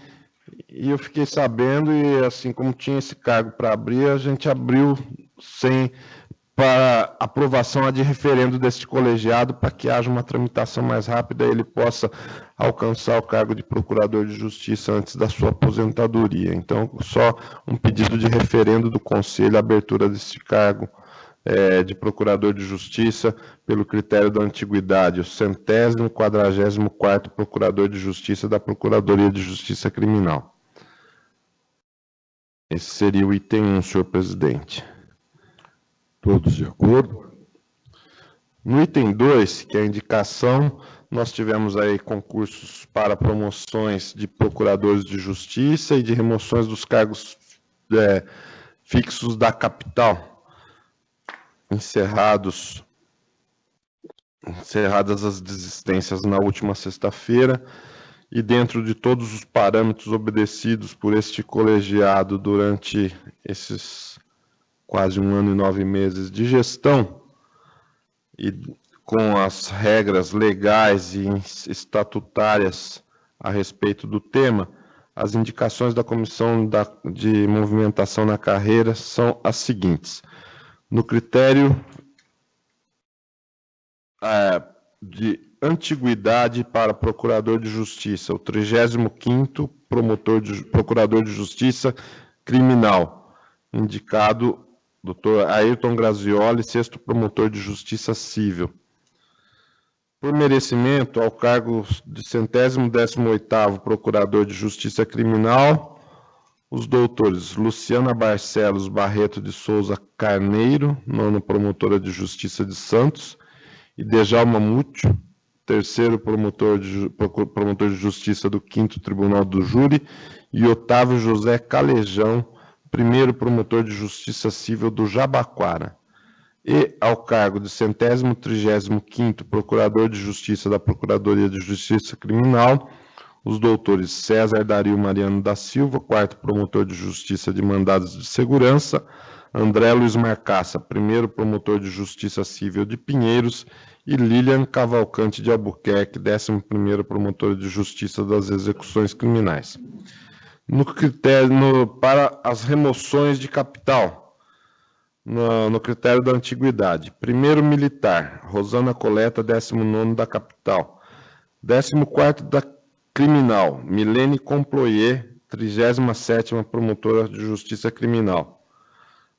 e eu fiquei sabendo, e assim como tinha esse cargo para abrir, a gente abriu para aprovação de referendo deste colegiado, para que haja uma tramitação mais rápida e ele possa alcançar o cargo de procurador de justiça antes da sua aposentadoria. Então, só um pedido de referendo do Conselho, a abertura deste cargo de procurador de justiça pelo critério da antiguidade, o 144º procurador de justiça da Procuradoria de Justiça Criminal. Esse seria o item 1, senhor presidente. Todos de acordo? No item 2, que é a indicação, nós tivemos aí concursos para promoções de procuradores de justiça e de remoções dos cargos fixos da capital, encerradas as desistências na última sexta-feira, e dentro de todos os parâmetros obedecidos por este colegiado durante esses quase 1 ano e 9 meses de gestão, e com as regras legais e estatutárias a respeito do tema, as indicações da Comissão de Movimentação na Carreira são as seguintes. No critério de antiguidade para procurador de justiça, o 35º procurador de justiça criminal, indicado Dr. Ayrton Grazioli, 6º promotor de justiça civil. Por merecimento, ao cargo de 118º procurador de justiça criminal, os doutores Luciana Barcelos Barreto de Souza Carneiro, 9ª promotora de justiça de Santos, e Dejalma Múcio, 3º promotor de justiça do 5º Tribunal do Júri, e Otávio José Calejão, 1º promotor de justiça civil do Jabaquara. E ao cargo de 135º procurador de justiça da Procuradoria de Justiça Criminal, os doutores César Dario Mariano da Silva, 4º promotor de justiça de mandados de segurança, André Luiz Marcaça, 1º promotor de justiça civil de Pinheiros, e Lilian Cavalcante de Albuquerque, 11º promotor de justiça das execuções criminais. Para as remoções de capital, no critério da antiguidade, 1º militar, Rosana Coleta, 19º da capital, 14º da criminal, Milene Comployer, 37ª promotora de justiça criminal.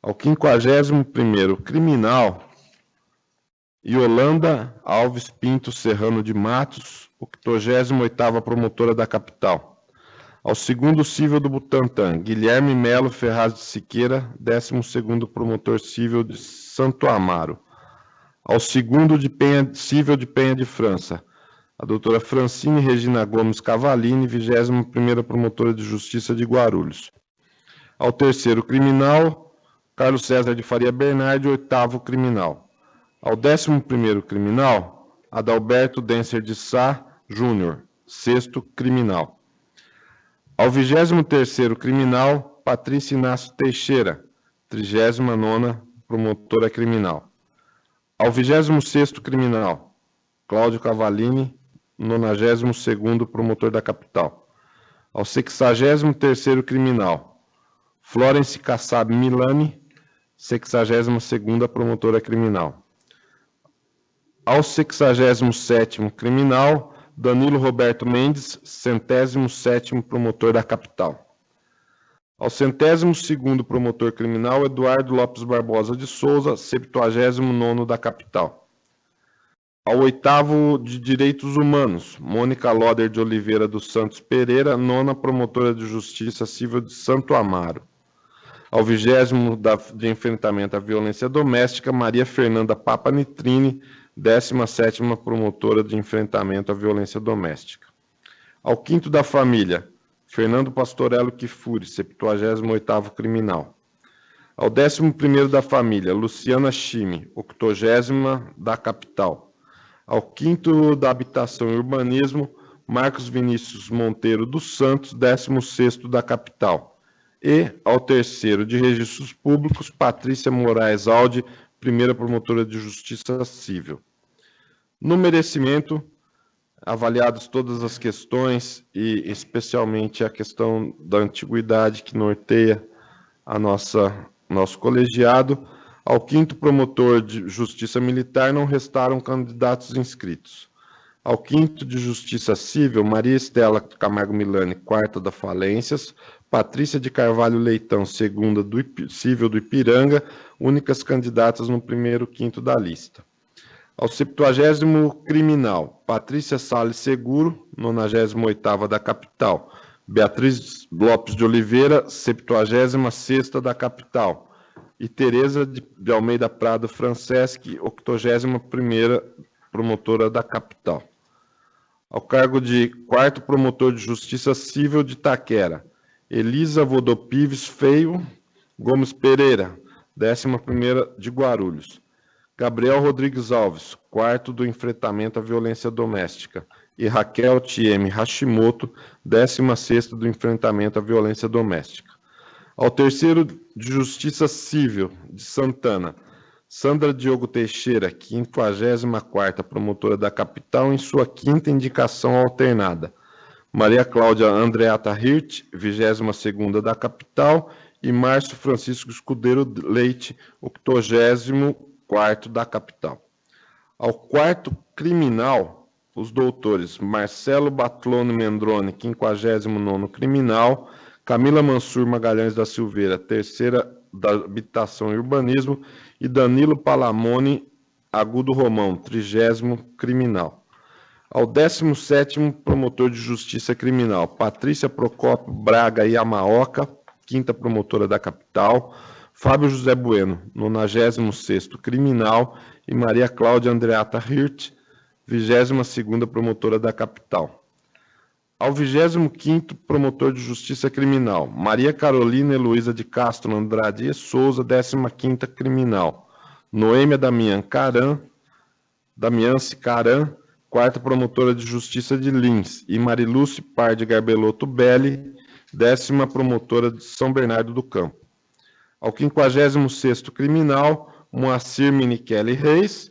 Ao 51º criminal, Yolanda Alves Pinto Serrano de Matos, 88ª promotora da capital. Ao 2º cível do Butantã, Guilherme Melo Ferraz de Siqueira, 12º promotor cível de Santo Amaro. Ao 2º cível de Penha de França, a doutora Francine Regina Gomes Cavalini, 21ª promotora de justiça de Guarulhos. Ao 3º criminal, Carlos César de Faria Bernardi, 8º criminal. Ao 11º criminal, Adalberto Denser de Sá Júnior, 6º criminal. Ao 23º criminal, Patrícia Inácio Teixeira, 39ª promotora criminal. Ao 26º criminal, Cláudio Cavalini, 92º promotor da capital. Ao 63º criminal, Florence Kassab Milani, 62ª promotora criminal. Ao 67º criminal, Danilo Roberto Mendes, 107º promotor da capital. Ao 102º promotor criminal, Eduardo Lopes Barbosa de Souza, 79º da capital. Ao 8º de Direitos Humanos, Mônica Loder de Oliveira dos Santos Pereira, 9ª promotora de Justiça Civil de Santo Amaro. Ao 20º de Enfrentamento à Violência Doméstica, Maria Fernanda Papa Nitrini, 17ª promotora de enfrentamento à violência doméstica. Ao 5º da família, Fernando Pastorello Kifuri, 78º criminal. Ao 11º da família, Luciana Chime, 80ª da capital. Ao 5º da habitação e urbanismo, Marcos Vinícius Monteiro dos Santos, 16º da capital. E ao 3º de registros públicos, Patrícia Moraes Aldi, 1ª promotora de justiça civil. No merecimento, avaliadas todas as questões e especialmente a questão da antiguidade que norteia nosso colegiado, Ao 5º promotor de Justiça Militar não restaram candidatos inscritos. Ao 5º de Justiça Civil, Maria Estela Camargo Milani, 4ª da Falências, Patrícia de Carvalho Leitão, 2ª do Civil do Ipiranga, únicas candidatas no 1º e 5º da lista. Ao 70º Criminal, Patrícia Salles Seguro, 98ª da Capital, Beatriz Lopes de Oliveira, 76ª da Capital, e Tereza de Almeida Prado Franceschi, 81ª promotora da Capital. Ao cargo de 4º Promotor de Justiça Civil de Itaquera, Elisa Vodopives Feio Gomes Pereira, 11ª de Guarulhos. Gabriel Rodrigues Alves, 4º do Enfrentamento à Violência Doméstica, e Raquel T.M. Hashimoto, 16ª do Enfrentamento à Violência Doméstica. Ao 3º de Justiça Civil de Santana, Sandra Diogo Teixeira, 54ª promotora da Capital, em sua 5ª indicação alternada. Maria Cláudia Andreata Hirt, 22ª da Capital, e Márcio Francisco Escudeiro Leite, 84º da Capital. Ao 4º Criminal, os doutores Marcelo Batlone Mendrone, 59º Criminal, Camila Mansur Magalhães da Silveira, 3ª da Habitação e Urbanismo, e Danilo Palamone Agudo Romão, 30º Criminal. Ao 17º Promotor de Justiça Criminal, Patrícia Procópio Braga Yamaoka, 5ª Promotora da Capital, Fábio José Bueno, 96º Criminal, e Maria Cláudia Andreata Hirt, 22ª Promotora da Capital. Ao 25º Promotor de Justiça Criminal, Maria Carolina Heloísa de Castro Andrade e Souza, 15ª Criminal. Noêmia Damiance Caran, 4ª Promotora de Justiça de Lins, e Marilúcia Pardi Garbelotto Belli, 10ª Promotora de São Bernardo do Campo. Ao 56º Criminal, Moacir Minichelli Reis,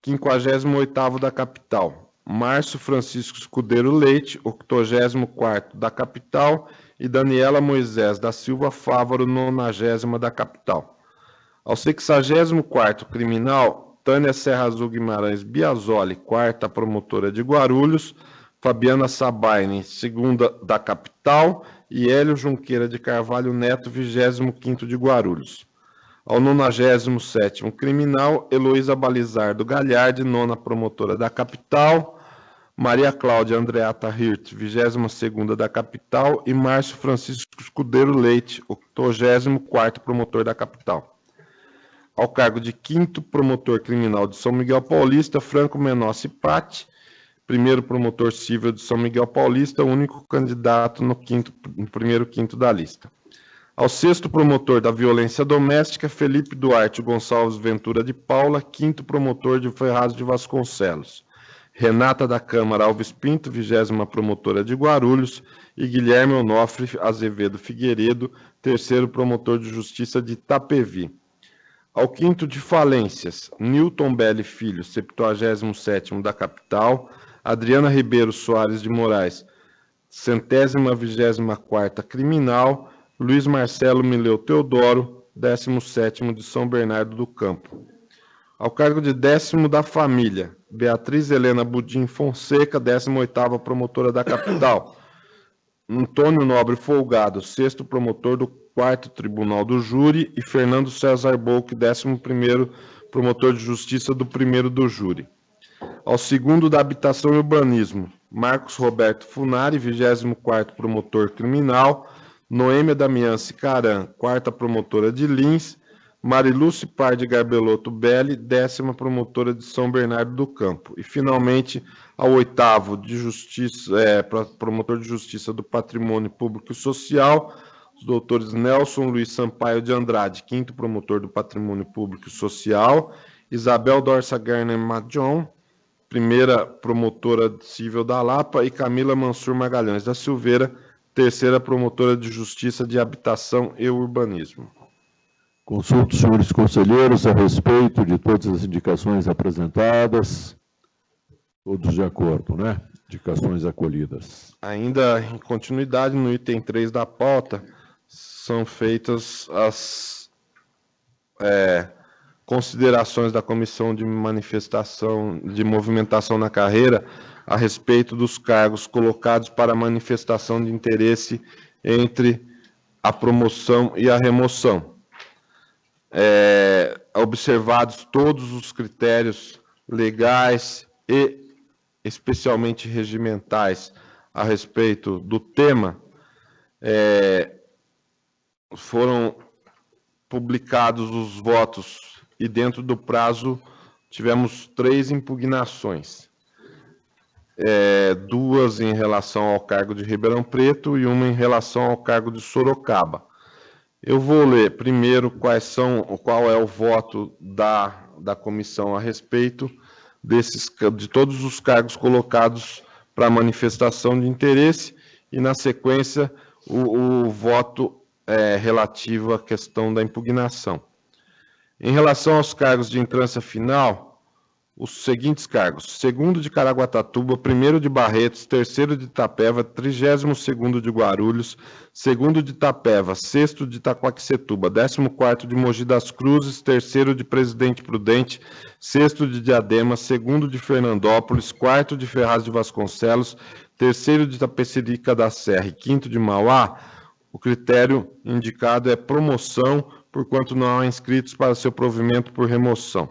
58º da Capital. Márcio Francisco Escudeiro Leite, 84º da Capital, e Daniela Moisés da Silva Fávaro, 90ª da Capital. Ao 64º Criminal, Tânia Serra Azul Guimarães Biasoli, 4ª Promotora de Guarulhos, Fabiana Sabaini, 2ª da Capital, e Hélio Junqueira de Carvalho Neto, 25º de Guarulhos. Ao 97º Criminal, Heloísa Balizardo Galhardi, 9ª Promotora da Capital, Maria Cláudia Andreata Hirt, 22ª da Capital, e Márcio Francisco Escudeiro Leite, 84º Promotor da Capital. Ao cargo de 5º Promotor Criminal de São Miguel Paulista, Franco Menossi Patti, 1º Promotor Civil de São Miguel Paulista, único candidato no 1º e 5º da lista. Ao 6º Promotor da Violência Doméstica, Felipe Duarte Gonçalves Ventura de Paula, 5º Promotor de Ferraz de Vasconcelos. Renata da Câmara Alves Pinto, 20ª Promotora de Guarulhos, e Guilherme Onofre Azevedo Figueiredo, 3º Promotor de Justiça de Itapevi. Ao 5º de Falências, Newton Belli Filho, 77º da Capital, Adriana Ribeiro Soares de Moraes, 124ª Criminal, Luiz Marcelo Mileu Teodoro, 17º de São Bernardo do Campo. Ao cargo de 10º da Família, Beatriz Helena Budim Fonseca, 18ª Promotora da Capital, Antônio Nobre Folgado, 6º Promotor do 4º Tribunal do Júri, e Fernando César Bolk, 11º Promotor de Justiça do 1º do Júri. Ao 2º da Habitação e Urbanismo, Marcos Roberto Funari, 24º Promotor Criminal, Noêmia Damiance Caran, 4ª Promotora de Lins, Marilúcia Pardi Garbelotto Belli, 10ª Promotora de São Bernardo do Campo. E, finalmente, ao 8º de Justiça, Promotor de Justiça do Patrimônio Público e Social, os doutores Nelson Luiz Sampaio de Andrade, 5º Promotor do Patrimônio Público e Social, Isabel Dorsa Garner Madjon, 1ª Promotora Civil da Lapa, e Camila Mansur Magalhães da Silveira, 3ª Promotora de Justiça de Habitação e Urbanismo. Consulto os senhores conselheiros a respeito de todas as indicações apresentadas. Todos de acordo, né? Indicações acolhidas. Ainda em continuidade, no item 3 da pauta, são feitas as considerações da Comissão de Movimentação na Carreira a respeito dos cargos colocados para manifestação de interesse entre a promoção e a remoção. Observados todos os critérios legais e especialmente regimentais a respeito do tema, foram publicados os votos e dentro do prazo tivemos 3 impugnações. 2 em relação ao cargo de Ribeirão Preto e 1 em relação ao cargo de Sorocaba. Eu vou ler primeiro qual é o voto da comissão a respeito de todos os cargos colocados para manifestação de interesse e, na sequência, o voto relativo à questão da impugnação. Em relação aos cargos de entrância final, os seguintes cargos: 2º de Caraguatatuba, 1º de Barretos, 3º de Itapeva, 32º de Guarulhos, 2º de Itapeva, 6º de Itaquaquecetuba, 14º de Mogi das Cruzes, 3º de Presidente Prudente, 6º de Diadema, 2º de Fernandópolis, 4º de Ferraz de Vasconcelos, 3º de Itapecerica da Serra e 5º de Mauá. O critério indicado é promoção, porquanto não há inscritos para seu provimento por remoção.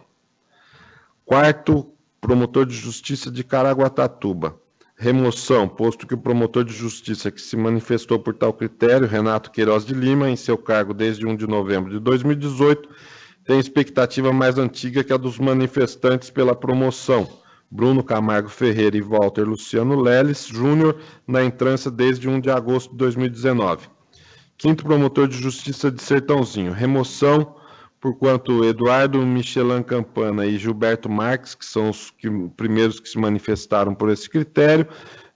4º, promotor de justiça de Caraguatatuba. Remoção, posto que o promotor de justiça que se manifestou por tal critério, Renato Queiroz de Lima, em seu cargo desde 1 de novembro de 2018, tem expectativa mais antiga que a dos manifestantes pela promoção, Bruno Camargo Ferreira e Walter Luciano Leles Júnior, na entrância desde 1 de agosto de 2019. 5º, promotor de justiça de Sertãozinho. Remoção, porquanto Eduardo Michelin Campana e Gilberto Marques, que são os primeiros que se manifestaram por esse critério,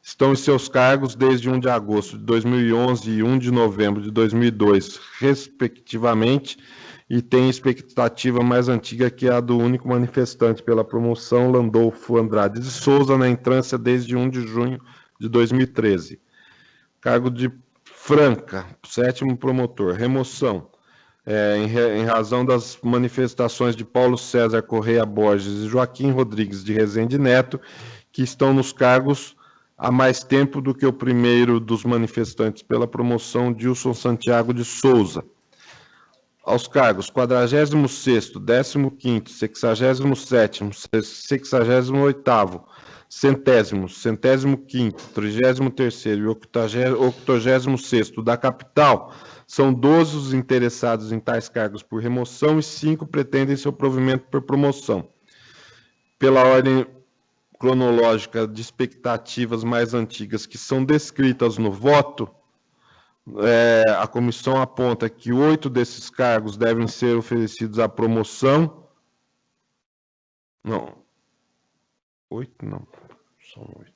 estão em seus cargos desde 1 de agosto de 2011 e 1 de novembro de 2002, respectivamente, e têm expectativa mais antiga que a do único manifestante pela promoção, Landolfo Andrade de Souza, na entrância desde 1 de junho de 2013. Cargo de Franca, 7º promotor. Remoção. Em razão das manifestações de Paulo César Correia Borges e Joaquim Rodrigues de Rezende Neto, que estão nos cargos há mais tempo do que o primeiro dos manifestantes pela promoção, Dilson Santiago de Souza. Aos cargos 46º, 15º, 67º, 68º, 100º, 105º, 33º e 86º da capital, são 12 os interessados em tais cargos por remoção e 5 pretendem seu provimento por promoção. Pela ordem cronológica de expectativas mais antigas que são descritas no voto, a comissão aponta que 8 desses cargos devem ser oferecidos à promoção. Não. 8 não. São 8.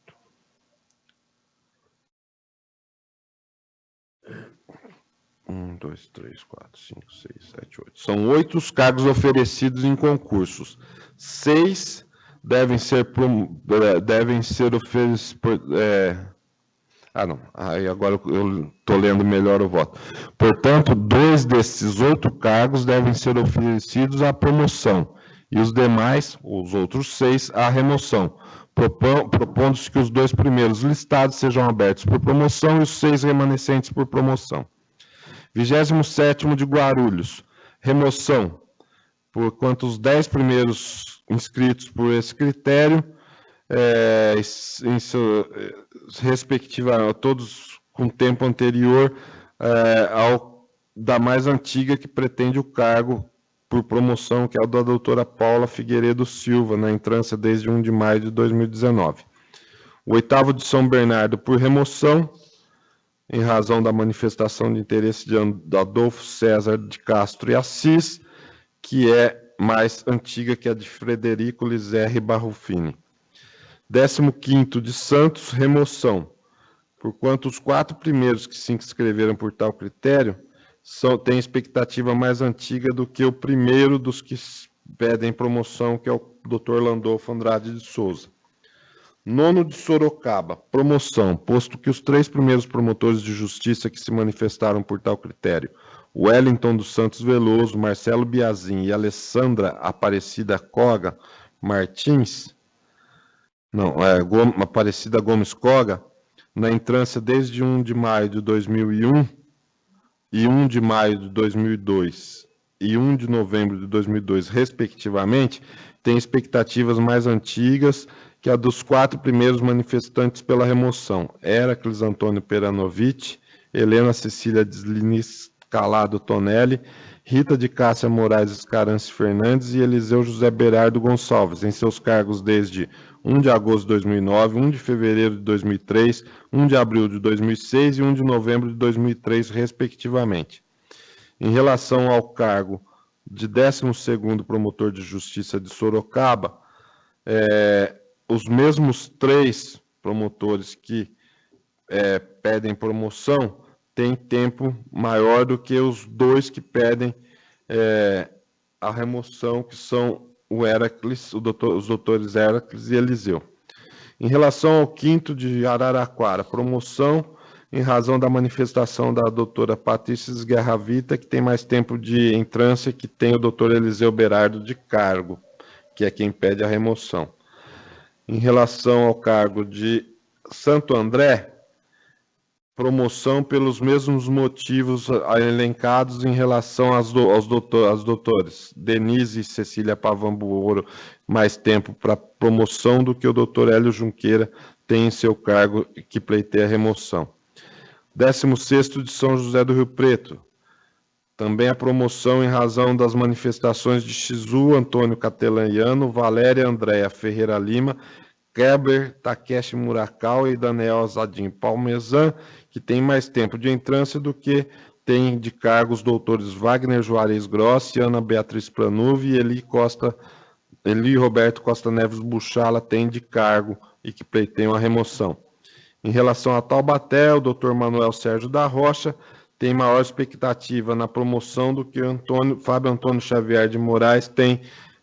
Um, 2, 3, 4, 5, 6, 7, 8. São 8 os cargos oferecidos em concursos. 6 devem ser oferecidos não. Aí agora eu estou lendo melhor o voto. Portanto, 2 desses 8 cargos devem ser oferecidos à promoção e os demais, os outros 6, à remoção, propondo-se que os 2 primeiros listados sejam abertos por promoção e os 6 remanescentes por promoção. 27º de Guarulhos, remoção, porquanto os 10 primeiros inscritos por esse critério, respectivamente, todos com tempo anterior ao da mais antiga que pretende o cargo por promoção, que é o da doutora Paula Figueiredo Silva, na entrância desde 1 de maio de 2019. O 8º de São Bernardo por remoção, em razão da manifestação de interesse de Adolfo César de Castro e Assis, que é mais antiga que a de Frederico Lizerre Barrufini. 15º de Santos, remoção, porquanto os 4 primeiros que se inscreveram por tal critério têm expectativa mais antiga do que o primeiro dos que pedem promoção, que é o Dr. Landolfo Andrade de Souza. 9º de Sorocaba, promoção, posto que os 3 primeiros promotores de justiça que se manifestaram por tal critério, Wellington dos Santos Veloso, Marcelo Biazin e Alessandra Aparecida Coga Martins, Aparecida Gomes Coga, na entrância desde 1 de maio de 2001 e 1 de maio de 2002 e 1 de novembro de 2002, respectivamente, têm expectativas mais antigas que a dos 4 primeiros manifestantes pela remoção: Heracles Antônio Peranovic, Helena Cecília Deslinis Calado Tonelli, Rita de Cássia Moraes Escarance Fernandes e Eliseu José Berardo Gonçalves, em seus cargos desde 1 de agosto de 2009, 1 de fevereiro de 2003, 1 de abril de 2006 e 1 de novembro de 2003, respectivamente. Em relação ao cargo de 12º promotor de justiça de Sorocaba, os mesmos 3 promotores que pedem promoção têm tempo maior do que os 2 que pedem a remoção, que são o Heracles, os doutores Heracles e Eliseu. Em relação ao 5º de Araraquara, promoção em razão da manifestação da doutora Patrícia Guerra Vita, que tem mais tempo de entrância, que tem o doutor Eliseu Berardo de cargo, que é quem pede a remoção. Em relação ao cargo de Santo André, promoção pelos mesmos motivos elencados em relação aos doutores Denise e Cecília Pavambuoro, mais tempo para promoção do que o doutor Hélio Junqueira tem em seu cargo, que pleiteia a remoção. 16º de São José do Rio Preto, também a promoção em razão das manifestações de Shizu Antônio Catelaniano, Valéria Andréa Ferreira Lima, Keber Takeshi Murakau e Daniel Azadim Palmezan, que tem mais tempo de entrância do que tem de cargo os doutores Wagner Juarez Grossi, Ana Beatriz Pranuve e Eli Roberto Costa Neves Buchala tem de cargo e que pleiteiam a remoção. Em relação a Taubaté, o doutor Manuel Sérgio da Rocha tem maior expectativa na promoção do que Fábio Antônio Xavier de Moraes tem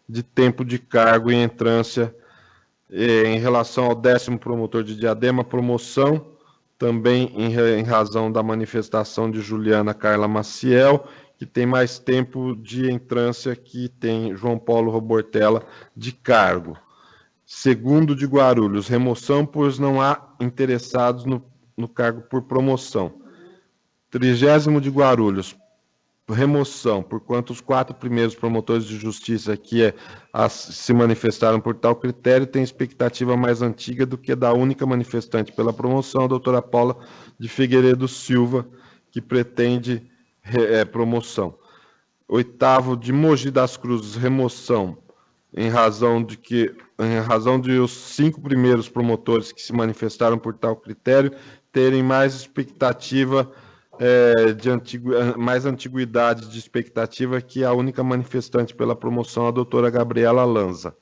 de tempo de cargo e entrância. Em relação ao 10º promotor de Diadema, promoção também em razão da manifestação de Juliana Carla Maciel, que tem mais tempo de entrância, que tem João Paulo Robortella de cargo. 2º de Guarulhos, remoção, pois não há interessados no cargo por promoção. 30º de Guarulhos, remoção, porquanto os 4 primeiros promotores de justiça que se manifestaram por tal critério têm expectativa mais antiga do que da única manifestante pela promoção, a doutora Paula de Figueiredo Silva, que pretende promoção. 8º de Mogi das Cruzes, remoção, em razão de os 5 primeiros promotores que se manifestaram por tal critério terem mais expectativa, mais antiguidade de expectativa que a única manifestante pela promoção, a doutora Gabriela Lanza.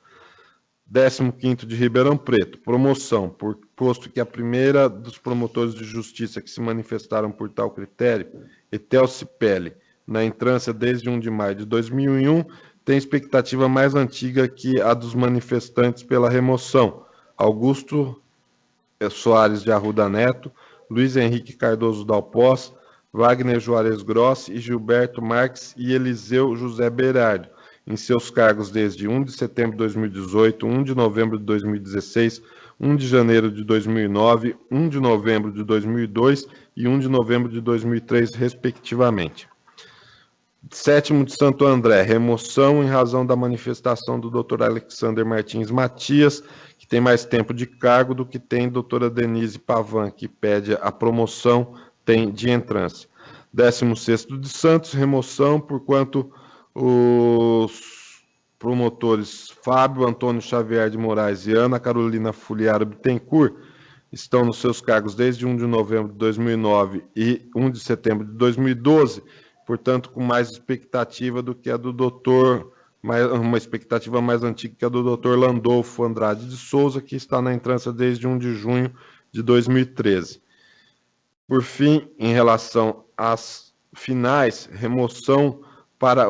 15º de Ribeirão Preto, promoção, posto que a primeira dos promotores de justiça que se manifestaram por tal critério, Etel Cipelli, na entrância desde 1 de maio de 2001, tem expectativa mais antiga que a dos manifestantes pela remoção, Augusto Soares de Arruda Neto, Luiz Henrique Cardoso Dalpós, Wagner Juarez Grossi e Gilberto Marques e Eliseu José Berardo, em seus cargos desde 1 de setembro de 2018, 1 de novembro de 2016, 1 de janeiro de 2009, 1 de novembro de 2002 e 1 de novembro de 2003, respectivamente. 7º de Santo André, remoção em razão da manifestação do Dr. Alexander Martins Matias, que tem mais tempo de cargo do que tem a doutora Denise Pavan, que pede a promoção, tem de entrância. 16º de Santos, remoção, porquanto os promotores Fábio Antônio Xavier de Moraes e Ana Carolina Fuliaro Bittencourt estão nos seus cargos desde 1 de novembro de 2009 e 1 de setembro de 2012, portanto, com mais expectativa do que a do doutor, uma expectativa mais antiga que a do doutor Landolfo Andrade de Souza, que está na entrância desde 1 de junho de 2013. Por fim, em relação às finais, remoção para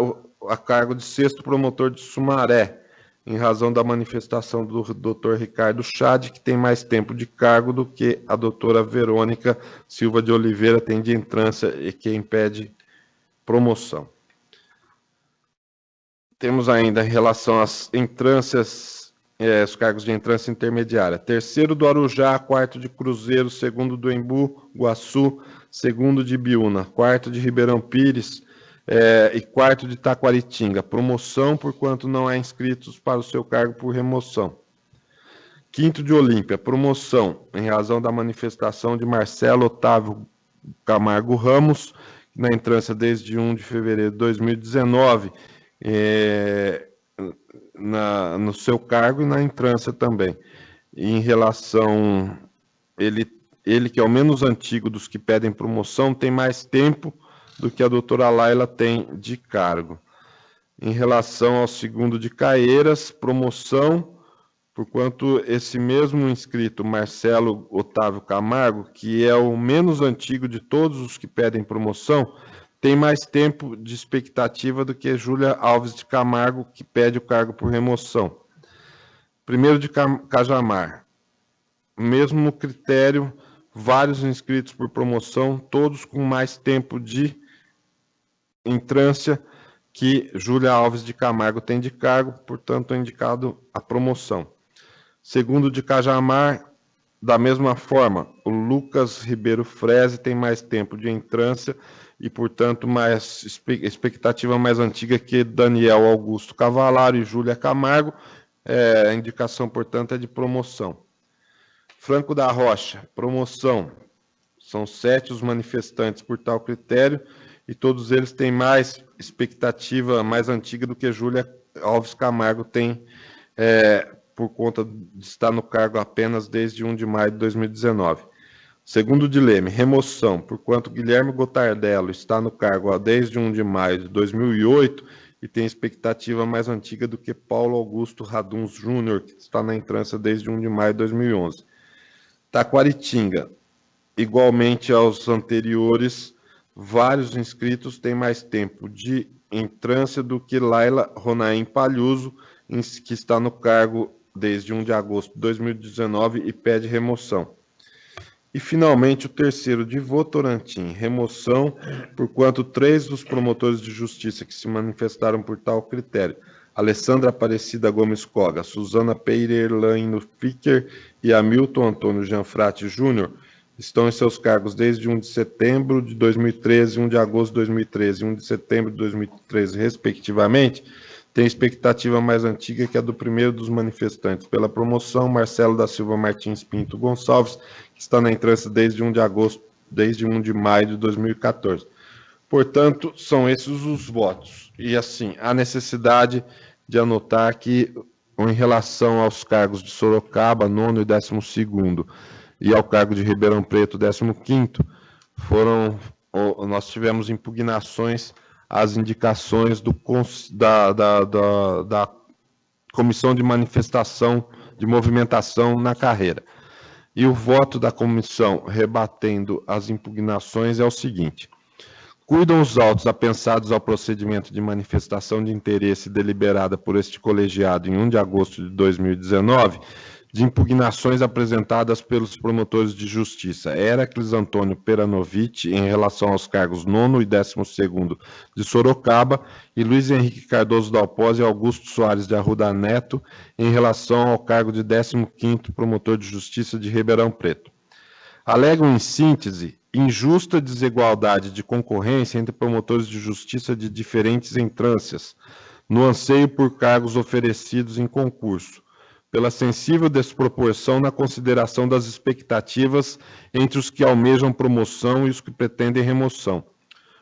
a cargo de 6º promotor de Sumaré, em razão da manifestação do doutor Ricardo Chade, que tem mais tempo de cargo do que a doutora Verônica Silva de Oliveira tem de entrância e quem pede promoção. Temos ainda em relação às entrâncias, os cargos de entrância intermediária. Terceiro do Arujá, quarto de Cruzeiro, segundo do Embu, Guaçu, segundo de Biúna, quarto de Ribeirão Pires e quarto de Taquaritinga. Promoção por quanto não há inscritos para o seu cargo por remoção. Quinto de Olímpia, promoção em razão da manifestação de Marcelo Otávio Camargo Ramos, na entrância desde 1 de fevereiro de 2019, no seu cargo e na entrância também. E em relação, ele que é o menos antigo dos que pedem promoção, tem mais tempo do que a doutora Laila tem de cargo. Em relação ao segundo de Caieiras, promoção, porquanto esse mesmo inscrito, Marcelo Otávio Camargo, que é o menos antigo de todos os que pedem promoção, tem mais tempo de expectativa do que Júlia Alves de Camargo, que pede o cargo por remoção. Primeiro de Cajamar, mesmo critério, vários inscritos por promoção, todos com mais tempo de entrância que Júlia Alves de Camargo tem de cargo, portanto é indicado a promoção. Segundo de Cajamar, da mesma forma, o Lucas Ribeiro Freze tem mais tempo de entrância e, portanto, mais expectativa mais antiga que Daniel Augusto Cavalaro e Júlia Camargo. A indicação, portanto, é de promoção. Franco da Rocha, promoção. São 7 os manifestantes por tal critério e todos eles têm mais expectativa mais antiga do que Júlia Alves Camargo tem por conta de estar no cargo apenas desde 1 de maio de 2019. Segundo de Leme, remoção, porquanto Guilherme Gotardello está no cargo desde 1 de maio de 2008 e tem expectativa mais antiga do que Paulo Augusto Raduns Júnior, que está na entrância desde 1 de maio de 2011. Taquaritinga, igualmente aos anteriores, vários inscritos têm mais tempo de entrância do que Laila Ronaim Palhuso, que está no cargo desde 1 de agosto de 2019 e pede remoção. E, finalmente, o terceiro de Votorantim, remoção, porquanto 3 dos promotores de justiça que se manifestaram por tal critério, Alessandra Aparecida Gomes Coga, Suzana Peirerlaino Ficker e Hamilton Antônio Gianfrati Júnior, estão em seus cargos desde 1 de setembro de 2013, 1 de agosto de 2013 e 1 de setembro de 2013, respectivamente, tem expectativa mais antiga que a do primeiro dos manifestantes pela promoção, Marcelo da Silva Martins Pinto Gonçalves, que está na entrância desde 1 de maio de 2014. Portanto, são esses os votos. E, assim, há necessidade de anotar que, em relação aos cargos de Sorocaba, 9º e 12º, e ao cargo de Ribeirão Preto, 15º, nós tivemos impugnações às indicações da Comissão de Manifestação, de Movimentação na Carreira. E o voto da comissão rebatendo as impugnações é o seguinte: cuidam os autos apensados ao procedimento de manifestação de interesse deliberada por este colegiado em 1 de agosto de 2019, de impugnações apresentadas pelos promotores de justiça Heracles Antônio Peranovic em relação aos cargos 9º e 12º de Sorocaba e Luiz Henrique Cardoso Dalpós e Augusto Soares de Arruda Neto em relação ao cargo de 15º promotor de justiça de Ribeirão Preto. Alegam, em síntese, injusta desigualdade de concorrência entre promotores de justiça de diferentes entrâncias, no anseio por cargos oferecidos em concurso, pela sensível desproporção na consideração das expectativas entre os que almejam promoção e os que pretendem remoção,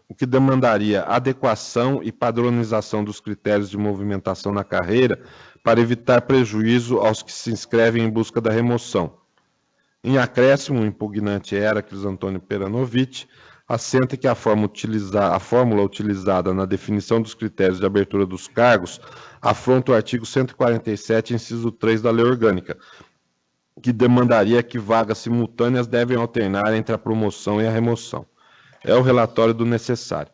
o que demandaria adequação e padronização dos critérios de movimentação na carreira para evitar prejuízo aos que se inscrevem em busca da remoção. Em acréscimo, o impugnante Heracles Antônio Peranovic assenta que a fórmula utilizada na definição dos critérios de abertura dos cargos afronta o artigo 147, inciso 3 da Lei Orgânica, que demandaria que vagas simultâneas devem alternar entre a promoção e a remoção. É o relatório do necessário.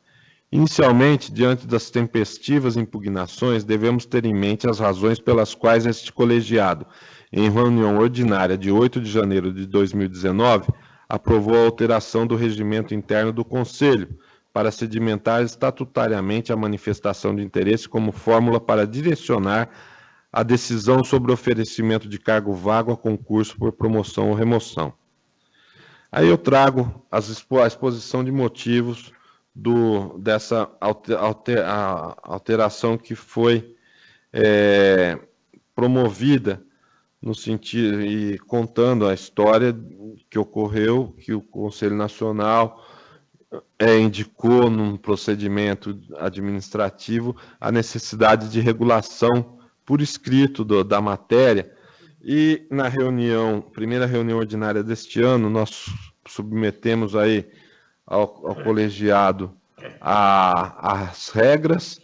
Inicialmente, diante das tempestivas impugnações, devemos ter em mente as razões pelas quais este colegiado, em reunião ordinária de 8 de janeiro de 2019, aprovou a alteração do regimento interno do Conselho, para sedimentar estatutariamente a manifestação de interesse como fórmula para direcionar a decisão sobre o oferecimento de cargo vago a concurso por promoção ou remoção. Aí eu trago a exposição de motivos dessa alteração que foi promovida no sentido e contando a história que ocorreu, que o Conselho Nacional indicou num procedimento administrativo a necessidade de regulação por escrito da matéria, e na primeira reunião ordinária deste ano, nós submetemos aí ao colegiado as regras,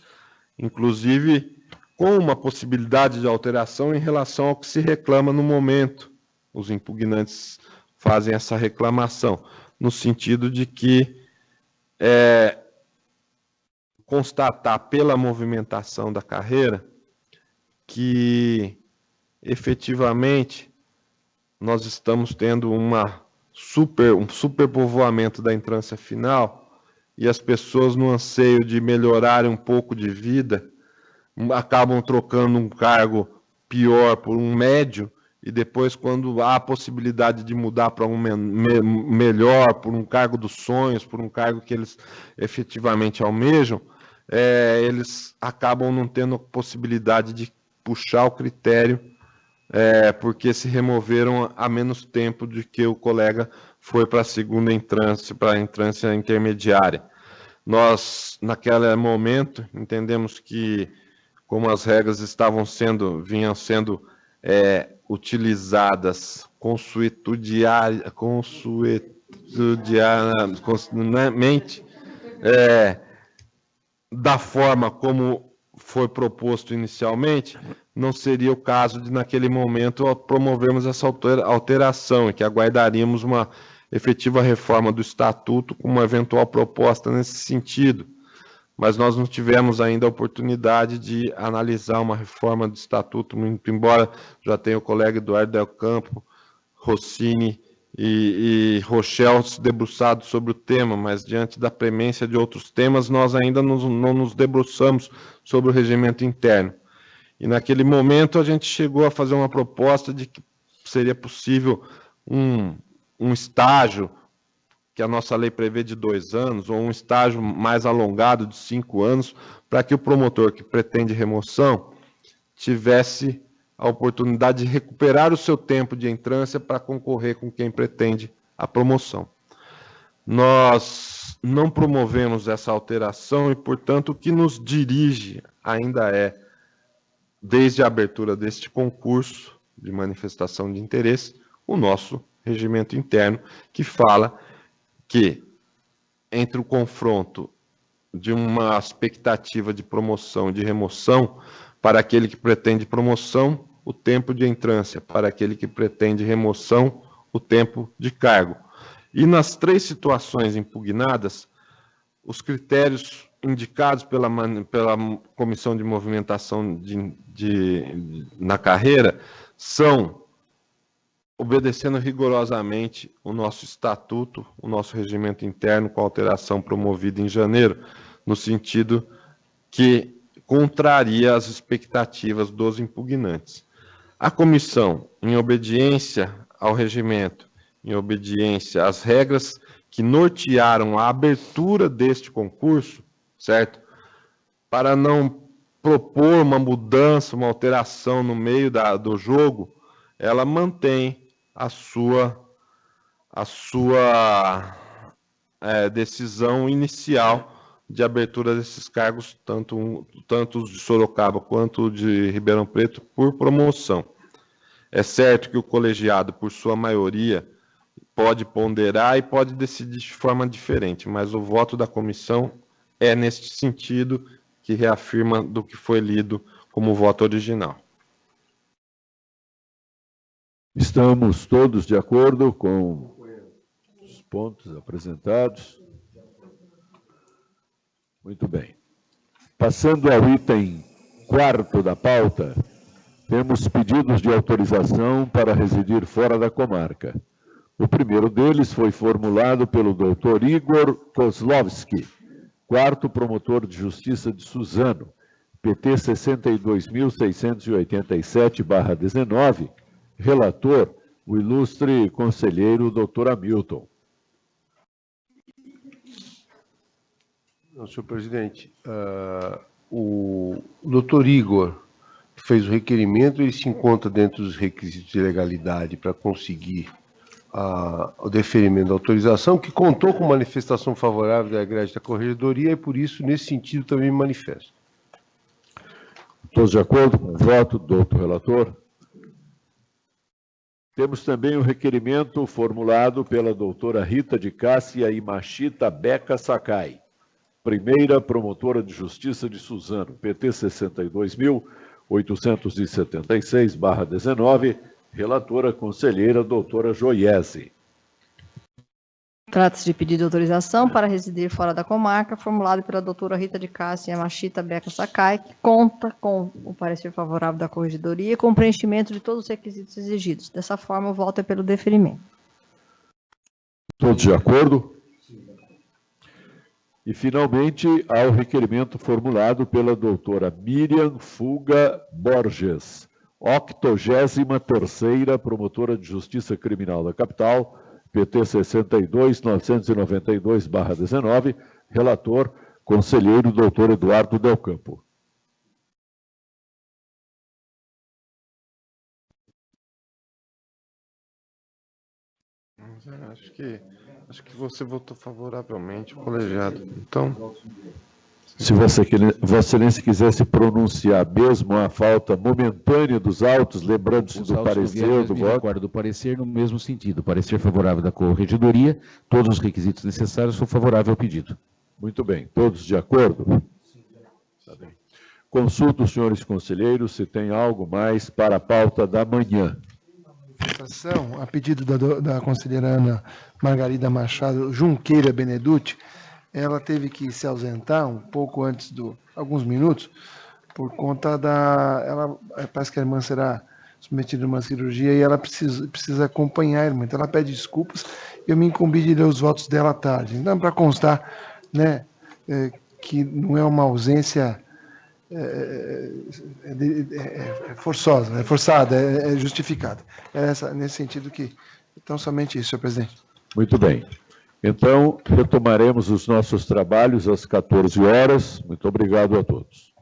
inclusive com uma possibilidade de alteração em relação ao que se reclama no momento. Os impugnantes fazem essa reclamação, no sentido de que constatar pela movimentação da carreira que efetivamente nós estamos tendo um superpovoamento da entrância final, e as pessoas, no anseio de melhorarem um pouco de vida, acabam trocando um cargo pior por um médio, e depois, quando há a possibilidade de mudar para um melhor, por um cargo dos sonhos, por um cargo que eles efetivamente almejam, eles acabam não tendo possibilidade de puxar o critério, porque se removeram há menos tempo do que o colega foi para a segunda entrância, para a entrância intermediária. Nós, naquele momento, entendemos que, como as regras vinham sendo utilizadas consuetudiariamente, da forma como foi proposto inicialmente, não seria o caso de, naquele momento, promovermos essa alteração, e que aguardaríamos uma efetiva reforma do Estatuto com uma eventual proposta nesse sentido. Mas nós não tivemos ainda a oportunidade de analisar uma reforma do Estatuto, muito embora já tenha o colega Eduardo Del Campo, Rossini e Rochel se debruçado sobre o tema, mas diante da premência de outros temas, nós ainda não nos debruçamos sobre o regimento interno. E naquele momento a gente chegou a fazer uma proposta de que seria possível um estágio, que a nossa lei prevê de 2 anos, ou um estágio mais alongado de 5 anos, para que o promotor que pretende remoção tivesse a oportunidade de recuperar o seu tempo de entrância para concorrer com quem pretende a promoção. Nós não promovemos essa alteração e, portanto, o que nos dirige ainda desde a abertura deste concurso de manifestação de interesse, o nosso regimento interno, que fala que, entre o confronto de uma expectativa de promoção e de remoção, para aquele que pretende promoção, o tempo de entrância; para aquele que pretende remoção, o tempo de cargo. E nas 3 situações impugnadas, os critérios indicados pela Comissão de Movimentação na carreira são, obedecendo rigorosamente o nosso estatuto, o nosso regimento interno, com a alteração promovida em janeiro, no sentido que contraria as expectativas dos impugnantes. A comissão, em obediência ao regimento, em obediência às regras que nortearam a abertura deste concurso, certo? Para não propor uma mudança, uma alteração no meio do jogo, ela mantém a sua decisão inicial de abertura desses cargos, tanto os de Sorocaba quanto de Ribeirão Preto, por promoção. É certo que o colegiado, por sua maioria, pode ponderar e pode decidir de forma diferente, mas o voto da comissão é neste sentido, que reafirma do que foi lido como voto original. Estamos todos de acordo com os pontos apresentados? Muito bem. Passando ao item 4º da pauta, temos pedidos de autorização para residir fora da comarca. O primeiro deles foi formulado pelo Dr. Igor Kozlowski, Quarto Promotor de Justiça de Suzano, PT 62.687/19, relator, o ilustre conselheiro Dr. Hamilton. Não, senhor presidente, o doutor Igor fez o requerimento, ele se encontra dentro dos requisitos de legalidade para conseguir o deferimento da autorização, que contou com manifestação favorável da Egrégio da Corregedoria e, por isso, nesse sentido, também me manifesto. Todos de acordo com o voto do doutor relator? Temos também o requerimento formulado pela doutora Rita de Cássia Imachita Beca Sakai, primeira promotora de justiça de Suzano, PT 62.876/19, relatora conselheira doutora Joiese. Trata-se de pedido de autorização para residir fora da comarca, formulado pela doutora Rita de Cássia Yamashita Beca Sakai, que conta com o parecer favorável da Corregedoria e com o preenchimento de todos os requisitos exigidos. Dessa forma, o voto é pelo deferimento. Todos de acordo? E, finalmente, há o requerimento formulado pela doutora Miriam Fuga Borges, 83ª Promotora de Justiça Criminal da Capital, PT 62.992/19, relator, conselheiro doutor Eduardo Del Campo. Acho que você votou favoravelmente, colegiado. Então, se Vossa Excelência quiser se pronunciar mesmo a falta momentânea dos autos, lembrando-se do parecer, do voto. Recordo do parecer no mesmo sentido. Parecer favorável da Corregedoria, todos os requisitos necessários, sou favorável ao pedido. Muito bem. Todos de acordo? Tá bem. Consulto os senhores conselheiros se tem algo mais para a pauta da manhã. A pedido da conselheira Ana Margarida Machado Junqueira Benedutti, ela teve que se ausentar um pouco antes alguns minutos, por conta ela parece que a irmã será submetida a uma cirurgia e ela precisa acompanhar a irmã. Então ela pede desculpas, eu me incumbi de ler os votos dela à tarde. Então, para constar, né, que não é uma ausência forçosa, é forçada, é justificada. É nesse sentido que... Então, somente isso, senhor presidente. Muito bem. Então, retomaremos os nossos trabalhos às 14 horas. Muito obrigado a todos.